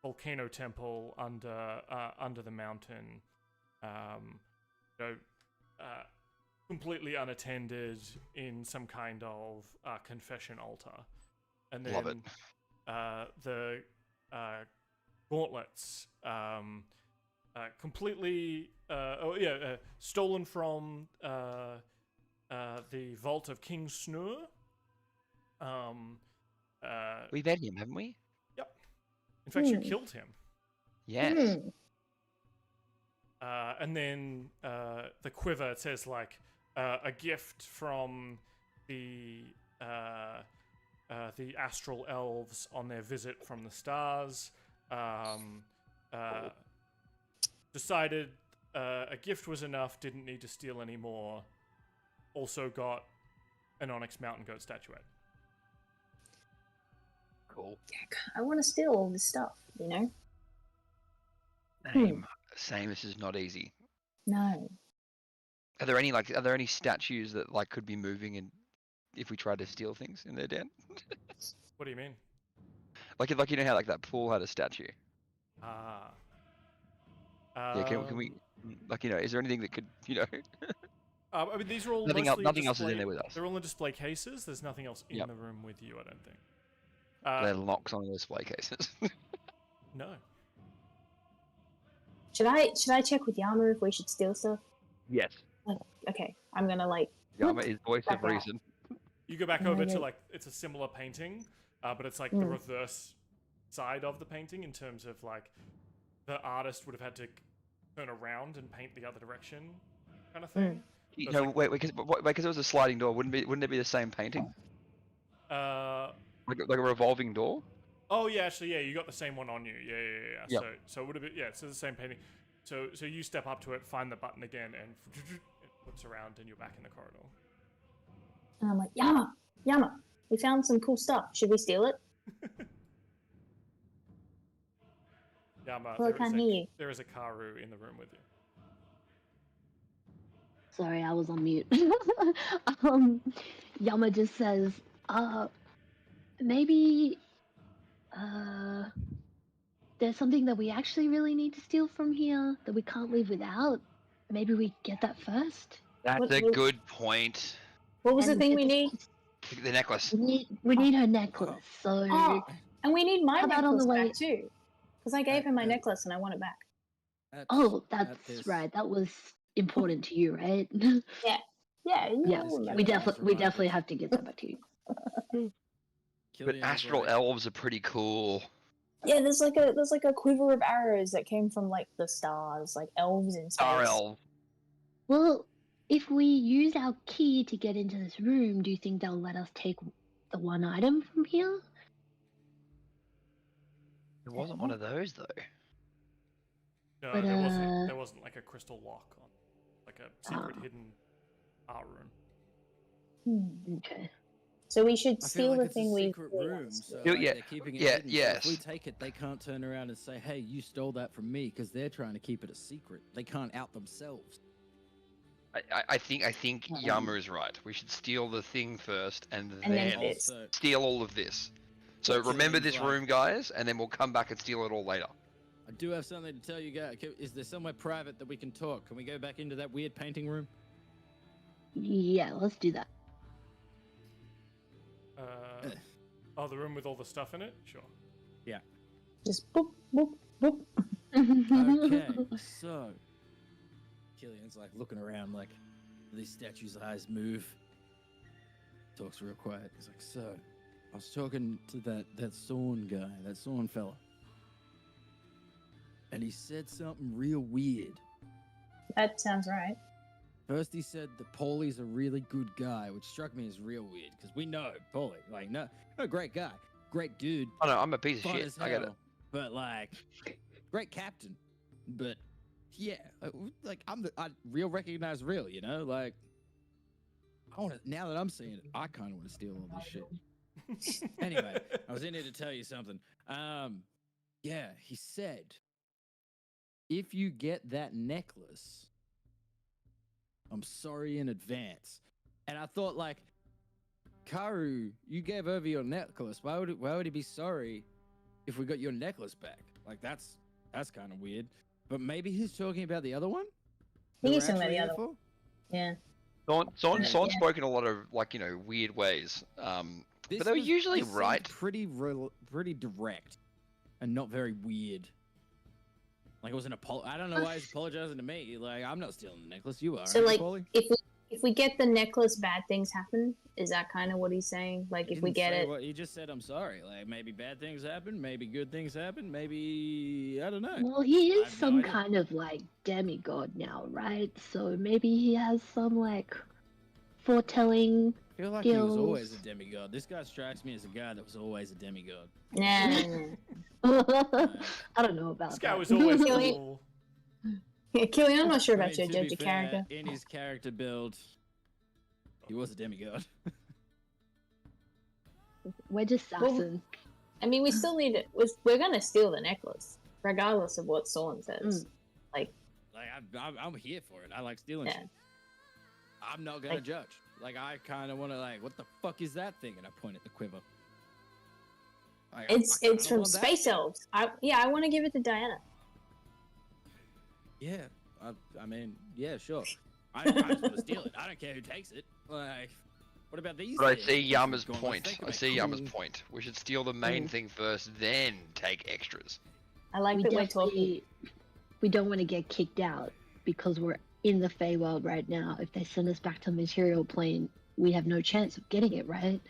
volcano temple under the mountain, completely unattended in some kind of confession altar, and then Love it. The gauntlets, completely, stolen from the vault of King Snur. We've had him, haven't we? Yep. In fact, you killed him. Yes. And then the quiver, it says like a gift from the astral elves on their visit from the stars. Decided a gift was enough, didn't need to steal any more. Also got an onyx mountain goat statuette. Cool. I want to steal all this stuff, you know? Same. This is not easy. No. Are there any statues that like could be moving and if we tried to steal things in their den? What do you mean? Like you know how like that pool had a statue. Yeah, can we like is there anything that could I mean, these are all nothing mostly else is in there with us. They're all in display cases. There's nothing else in Yep. the room with you, I don't think. There locks on the display cases. No. Should I check with Yama if we should steal stuff? Yes. Okay, I'm gonna like. Yama is voice of back out. reason. You go back Oh, over to yeah. like it's a similar painting, but it's like the reverse side of the painting in terms of like the artist would have had to turn around and paint the other direction, kind of thing. So it's No, like, wait, because it was a sliding door. Wouldn't it be the same painting? Like a revolving door? Oh yeah, actually yeah, you got the same one on you. Yeah. Yep. So it would have been it's the same painting. So you step up to it, find the button again, and it flips around, and you're back in the corridor. And I'm like, Yama, we found some cool stuff. Should we steal it? Yama, Well, I can't hear you. there is a Karu in the room with you. Sorry, I was on mute. Yama just says, maybe, there's something that we actually really need to steal from here that we can't leave without. Maybe we get that first. That's What- a what- good point. What was the And thing if we need? The necklace. We need her necklace. So Oh, and we need my How about on necklace the way- back too. Because I gave him my necklace and I want it back. that's right. That was important to you, right? Yeah, Yes, remember we that. definitely have to get that back to you. But astral elves are pretty cool. Yeah, there's like a quiver of arrows that came from like the stars, like elves in space. Star elf. Well, if we use our key to get into this room, do you think they'll let us take the one item from here? It wasn't one of those though. No, But, there wasn't like a crystal lock on, like a secret hidden art room. Okay. So we should I feel steal like the it's thing a we secret really room, want to so steal. Yeah, like, yeah, they're keeping it yeah, hidden. So yes. if we take it, they can't turn around and say, "Hey, you stole that from me," because they're trying to keep it a secret. They can't out themselves. I think Yama is right. We should steal the thing first and And then then this. Also, steal all of this. So Killian's remember this like- room, guys, and then we'll come back and steal it all later. I do have something to tell you guys. Is there somewhere private that we can talk? Can we go back into that weird painting room? Yeah, let's do that. The room with all the stuff in it? Sure. Just boop, boop, boop. Okay, so Killian's like looking around, like these statues' eyes move. Talks real quiet. He's like, "So, I was talking to that Sorn guy, that Sorn fella, and he said something real weird. That sounds right. First, he said that Paulie's a really good guy, which struck me as real weird because we know Paulie, like, no, great guy, great dude, Oh no, I'm a piece of fun shit. as I get it. hell, but like, great captain. But yeah, like I real recognize real, you know, like I want to. Now that I'm seeing it, I kind of want to steal all this shit. Anyway, I was in here to tell you something. Yeah, he said, if you get that necklace, I'm sorry in advance. And I thought, like, Karu, you gave over your necklace. Why would he be sorry if we got your necklace back? Like, that's kind of weird. But maybe he's talking about the other one. I think that he's we're talking about the actually other here one. Yeah. Son Yeah. spoke in a lot of like weird ways. for? But they were usually this seemed right. Pretty direct, and not very weird. Like it was an I don't know why he's apologizing to me. Like I'm not stealing the necklace. You are. So, aren't like, you, Paulie? If we get the necklace, bad things happen. Is that kind of what he's saying? Like, He if we didn't get say it, what- he just said, "I'm sorry." Like maybe bad things happen, maybe good things happen, maybe I don't know. Well, he I is have no some idea. kind of like demigod now, right? So maybe he has some like foretelling. I feel like he was skills. always a demigod. This guy strikes me as a guy that was always a demigod. nah. I don't know about This guy that. was always Killian- cool. Yeah, Killian, I'm not sure I about mean, your to be Jojo fair, character. in his character build, he was a demigod. We're just assassin. I mean, we still need it. We're gonna steal the necklace, regardless of what Sorn says. Like I'm here for it. I like stealing Yeah. shit. I'm not gonna Like- judge. Like I kind of want to like, what the fuck is that thing? And I point at the quiver. Like, I It's kinda from want that Space thing. Elves. I want to give it to Diana. Yeah, I mean, yeah, sure. I just want to steal it. I don't care who takes it. Like, What about these? But I things? see Because Yama's we've gone, point. let's think I about see Yama's cool- point. We should steal the main thing first, then take extras. I like We that we're talking. we don't want to get kicked out because we're in the Feywild right now. If they send us back to the material plane, we have no chance of getting it, right?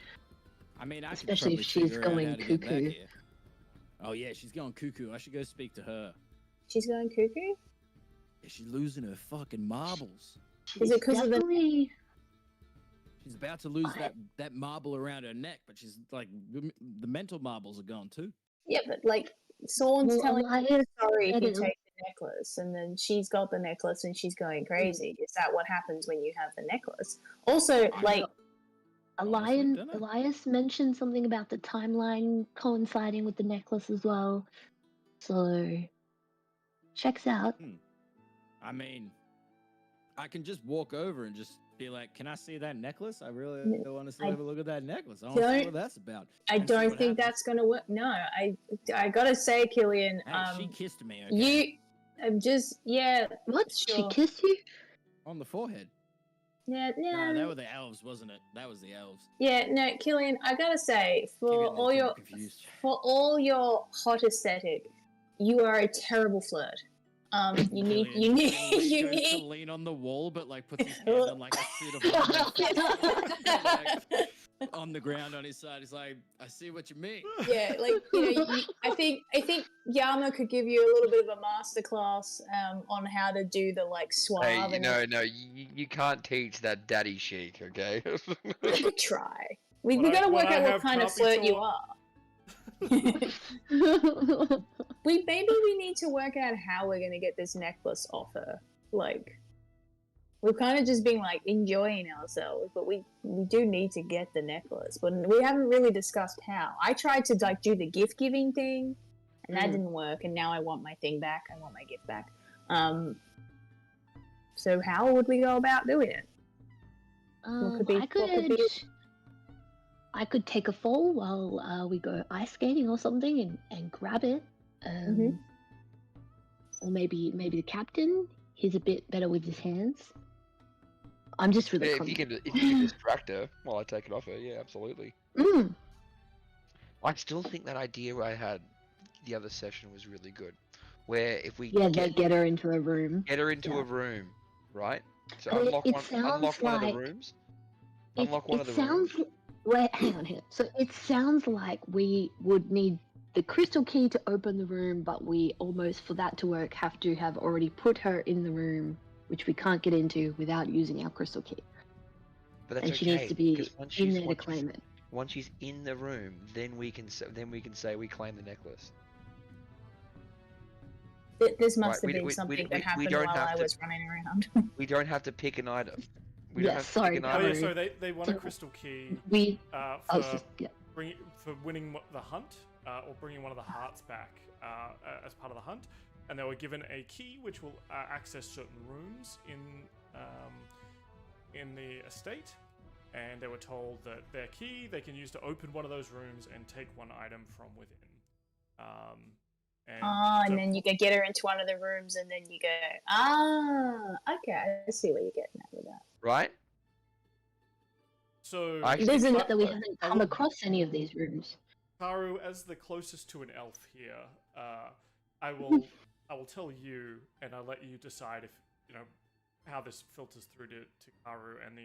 I mean, I could Especially if probably she's figure out going how to get back cuckoo. here. Oh yeah, she's going cuckoo. I should go speak to her. She's going cuckoo? Yeah, she's losing her fucking marbles. Is it because of the Definitely. She's about to lose that marble around her neck, but she's like the mental marbles are gone too. Yeah, but like Sawn's Well, telling her Elias sorry if said you it- take the necklace, and then she's got the necklace and she's going crazy. Is that what happens when you have the necklace? Also, I like, Honestly, dunno. Elias mentioned something about the timeline coinciding with the necklace as well. So, checks out. I mean, I can just walk over and just be like, "Can I see that necklace? I really want to have a look at that necklace. I want to see what that's about." I and see don't what think happens. that's gonna work. No, I gotta say, Killian, Hey, she kissed me. Okay? you, I'm just, yeah, What? Sure. She kissed you? On the forehead. yeah, Nah, that no, were the elves, wasn't it? That was the elves. yeah, no, Killian, I gotta say, for Keep all getting your, confused. for all your hot aesthetic, you are a terrible flirt. You need, Killian you need, goes you to need. lean on the wall, but like puts his hand on like a suit of armor, like, on the ground on his side. He's like, "I see what you mean." Yeah, like I think Yama could give you a little bit of a masterclass on how to do the like suave. Hey, and no, you can't teach that daddy chic, okay? we could try. We What I- gotta what work I out what have kind of can't be flirt you taught. are. We need to work out how we're gonna get this necklace off her. Like, we've kind of just been like enjoying ourselves, but we do need to get the necklace. But we haven't really discussed how. I tried to like do the gift giving thing, and that didn't work. And now I want my thing back. I want my gift back. So how would we go about doing it? What could be- I could take a fall while we go ice skating or something and grab it. Mhm. Or maybe the captain. He's a bit better with his hands. I'm just really. Yeah, if you can distract her while I take it off her, yeah, absolutely. Mm. I still think that idea I had the other session was really good, where if we Yeah, they get her into a room. get her into yeah. a room, right? So But unlock it one sounds of the like- rooms. Unlock one of the sounds. rooms. Wait, hang on here. So it sounds like we would need the crystal key to open the room, but we almost, for that to work, have to have already put her in the room, which we can't get into without using our crystal key. But that's And she okay, needs to be because once in she's there to once she's- claim it. once she's in the room, then we can say we claim the necklace. This Right, must have we- been we- something we- that we happened don't while have I to- was running around. We don't have to pick an item. We Yeah, don't have to sorry, pick an Oh item. yeah, so they want a crystal key We. for Yeah. for winning the hunt or bringing one of the hearts back as part of the hunt, and they were given a key which will access certain rooms in the estate, and they were told that their key they can use to open one of those rooms and take one item from within. And so- then you can get her into one of the rooms, and then you go, okay, I see what you're getting at with that. Right? So I It Actually, isn't fuck that we that. haven't come across any of these rooms. Karu, as the closest to an elf here, I will tell you, and I'll let you decide if you know how this filters through to Karu and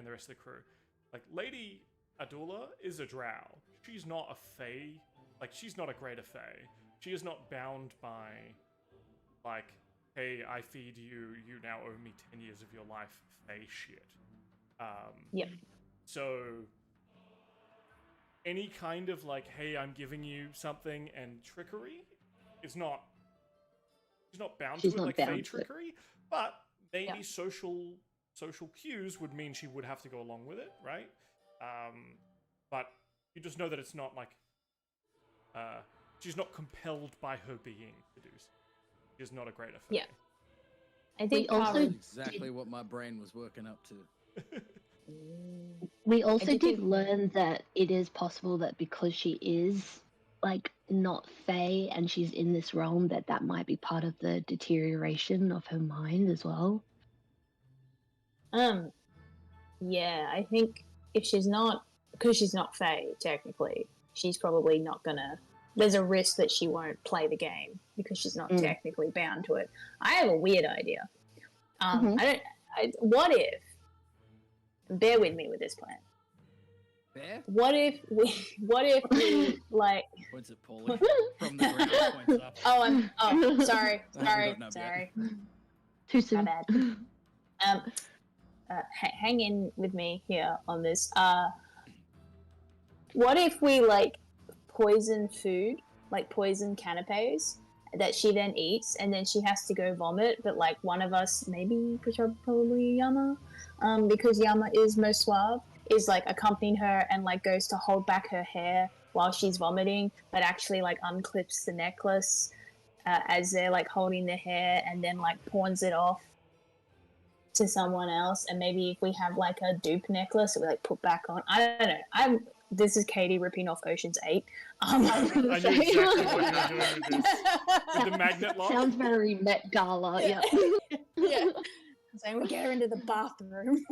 the rest of the crew. Like Lady Adula is a drow. She's not a fae. Like she's not a greater fae. She is not bound by like, hey, I feed you. You now owe me 10 years of your life. Fae shit. Yep. So any kind of like, hey, I'm giving you something and trickery is not. She's not bound She's to it not like bound fey to it. trickery, but maybe Yeah. social cues would mean she would have to go along with it, right? But you just know that it's not like she's not compelled by her being to do so. She's not a greater fey. Yeah. I think also- Karu- That's exactly what my brain was working up to. We also did did think- learn that it is possible that because she is like not Fae and she's in this realm, that might be part of the deterioration of her mind as well. Yeah, I think if she's not, because she's not Fae technically, she's probably not gonna. There's a risk that she won't play the game because she's not technically bound to it. I have a weird idea. What if? Bear with me with this plan. Bear? What if we like? Points at Paulie. From the ground, points up. Sorry. I haven't gotten up yet. Too soon. My bad. Hang in with me here on this. What if we like poison food, like poison canapes that she then eats, and then she has to go vomit, but like one of us, maybe probably Yama, because Yama is most suave, is like accompanying her and like goes to hold back her hair while she's vomiting, but actually like unclips the necklace as they're like holding their hair, and then like pawns it off to someone else. And maybe if we have like a dupe necklace that we like put back on, I don't know. This is Katie ripping off Ocean's 8. I knew exactly what you were doing with this. With the magnet lock. Sounds very Met Gala, yeah. Yeah. So we get her into the bathroom.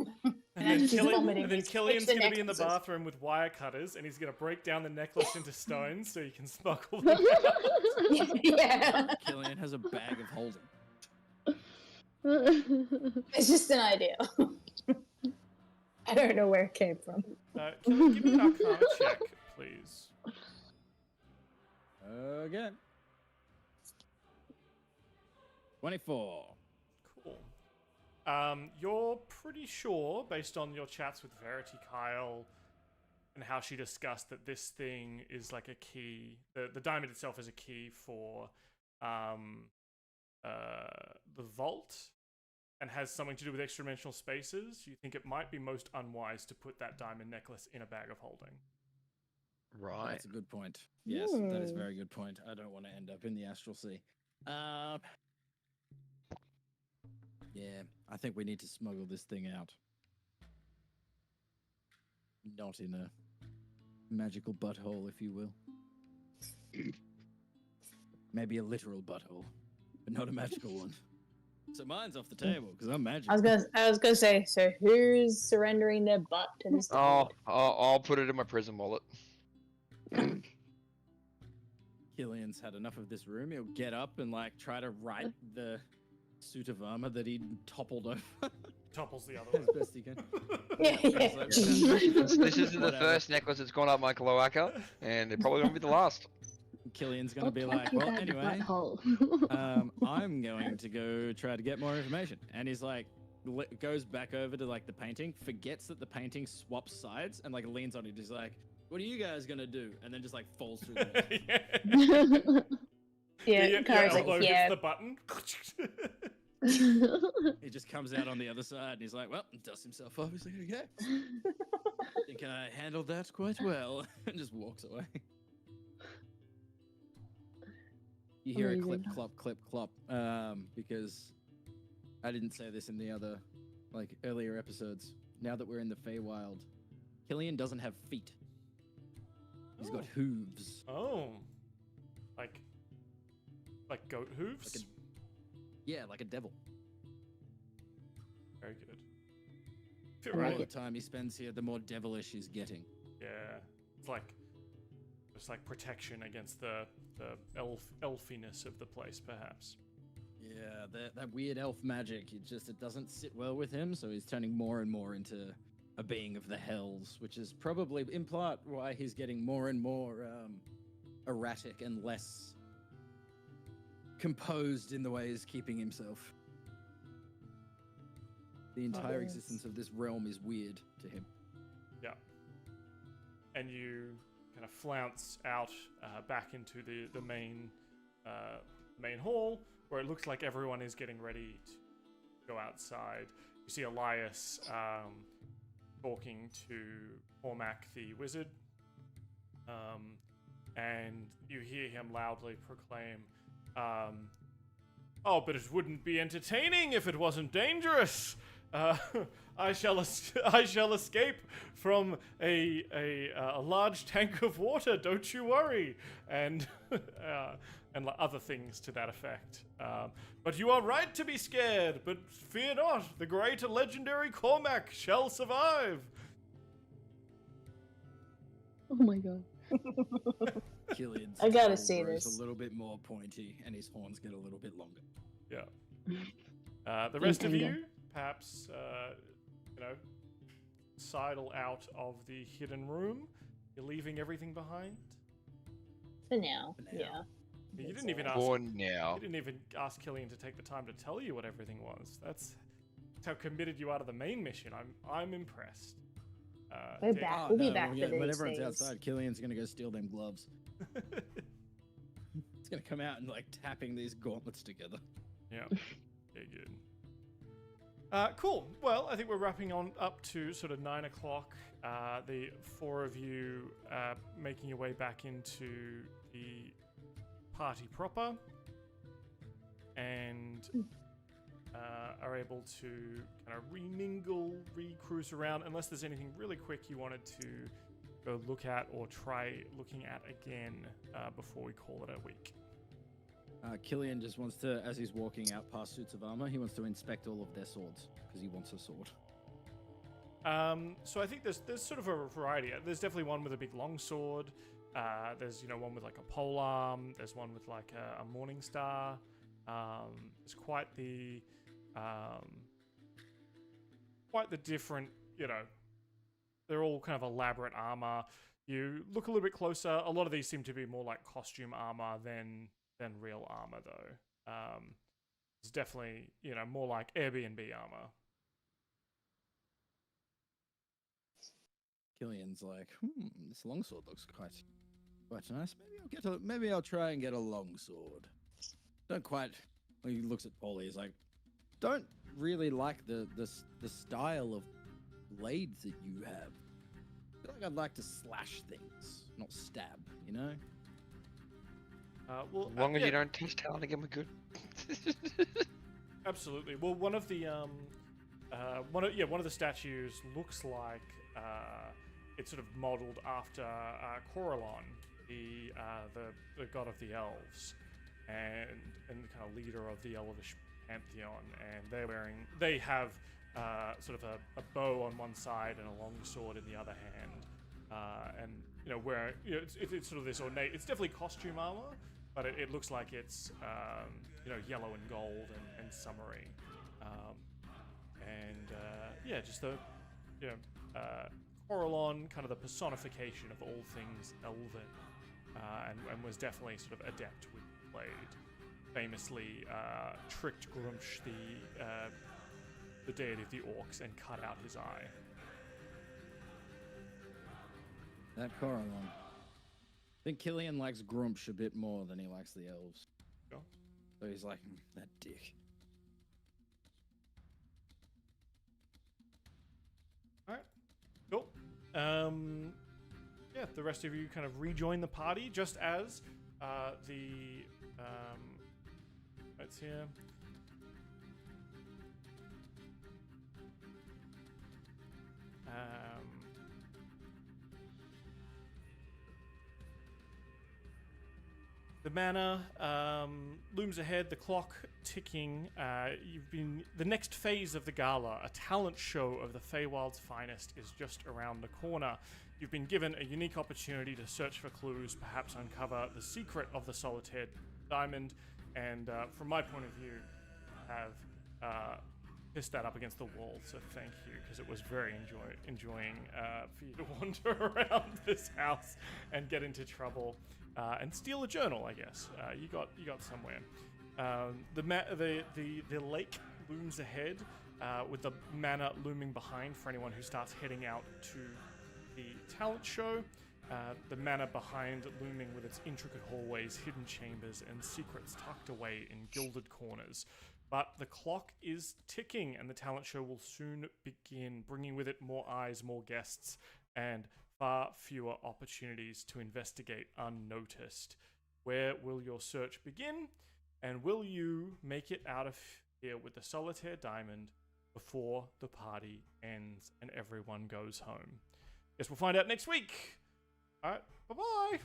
And then Killian's Killian's going to be in the bathroom with wire cutters, and he's going to break down the necklace into stones so he can smuggle them out. Yeah. Killian has a bag of holding. It's just an idea. I don't know where it came from. Killian, give me an Arcana check, please. Again. 24. Cool. You're pretty sure, based on your chats with Verity Kyle and how she discussed that this thing is like a key, the diamond itself is a key for the vault, and has something to do with extra-dimensional spaces. You think it might be most unwise to put that diamond necklace in a bag of holding. Right. That's a good point. Yes, that is a very good point. I don't want to end up in the astral sea. Yeah, I think we need to smuggle this thing out. Not in a magical butthole, if you will. Maybe a literal butthole, but not a magical one. So mine's off the table because I'm magical. I was gonna say. So who's surrendering their butt to this? I'll put it in my prison wallet. Killian's had enough of this room. He'll get up and like try to right the suit of armor that he toppled over. Topples the other As one. best he can. This isn't the first necklace that's gone up my cloaca, and it probably won't be the last. Killian's gonna be like, well, anyway, I'm going to go try to get more information. And he's like, goes back over to like the painting, forgets that the painting swaps sides, and like leans on it. He's like, what are you guys gonna do? And then just like falls through the Kara's elbow like, hits the button. He just comes out on the other side, and he's like, well, dusts himself off. He's like, okay, I think I handled that quite well, and just walks away. You hear a clip, clop, clip, clop, because I didn't say this in the other, like, earlier episodes. Now that we're in the Feywild, Killian doesn't have feet. He's got hooves. Oh. Like goat hooves? Like a devil. Very good. The more time he spends here, the more devilish he's getting. Yeah. It's like protection against the elfiness of the place, perhaps. Yeah, that weird elf magic, it doesn't sit well with him, so he's turning more and more into a being of the hells, which is probably in part why he's getting more and more erratic and less composed in the way he's keeping himself. The entire existence of this realm is weird to him. Yeah. And you kind of flounce out back into the main hall, where it looks like everyone is getting ready to go outside. You see Elias talking to Cormac the wizard, and you hear him loudly proclaim, oh, but it wouldn't be entertaining if it wasn't dangerous. I shall escape from a large tank of water. Don't you worry, and other things to that effect. But you are right to be scared. But fear not, the great and legendary Cormac shall survive. Oh my god. Killian's I gotta tail see grows this. a little bit more pointy, and his horns get a little bit longer. Yeah. The rest of you, perhaps, sidle out of the hidden room. You're leaving everything behind. For now, For now. yeah. You didn't even ask. For now. You didn't even ask Killian to take the time to tell you what everything was. That's how committed you are to the main mission. I'm impressed. We're Dan- back. We'll be back for when these everyone's days. outside, Killian's gonna go steal them gloves. He's gonna come out and like tapping these gauntlets together. Yeah. Okay, good. Cool. Well, I think we're wrapping on up to sort of 9 o'clock. The four of you making your way back into the party proper, and are able to kind of re-mingle, re-cruise around, unless there's anything really quick you wanted to go look at or try looking at again before we call it a week. Killian just wants to, as he's walking out past suits of armor, he wants to inspect all of their swords because he wants a sword. So I think there's sort of a variety. There's definitely one with a big long sword. There's one with like a polearm. There's one with like a morning star. It's quite the different. They're all kind of elaborate armor. You look a little bit closer. A lot of these seem to be more like costume armor than real armor, though. It's definitely more like Airbnb armor. Killian's like, this longsword looks quite nice. Maybe I'll try and get a longsword. Don't quite. When he looks at Paulie, he's like, don't really like the style of blades that you have. I feel like I'd like to slash things, not stab. As long as you don't touch talent again, we're good. Absolutely. Well, one of the one of the statues looks like it's sort of modeled after Coralon, the god of the elves, and the kind of leader of the elvish pantheon. And they have sort of a bow on one side and a long sword in the other hand, and where it's sort of this ornate. It's definitely costume armor, but it looks like it's yellow and gold and summery, just the Coralon, kind of the personification of all things elven, and was definitely sort of adept with the blade. Famously tricked Grumsh, the deity of the orcs, and cut out his eye. That Coralon. I think Killian likes Grumsh a bit more than he likes the elves. Sure. So he's like, that dick. Alright. Cool. The rest of you kind of rejoin the party just as let's here. The manor looms ahead, the clock ticking. The next phase of the gala, a talent show of the Feywild's finest, is just around the corner. You've been given a unique opportunity to search for clues, perhaps uncover the secret of the Solitaire Diamond, and from my point of view, have pissed that up against the wall, so thank you, because it was very enjoying for you to wander around this house and get into trouble. And steal a journal, I guess. You got somewhere. The lake looms ahead, with the manor looming behind for anyone who starts heading out to the talent show. The manor behind looming with its intricate hallways, hidden chambers, and secrets tucked away in gilded corners. But the clock is ticking, and the talent show will soon begin, bringing with it more eyes, more guests, and far fewer opportunities to investigate unnoticed. Where will your search begin? And will you make it out of here with the Solitaire Diamond before the party ends and everyone goes home? Guess we'll find out next week. Alright, bye-bye.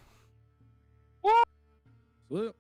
Well,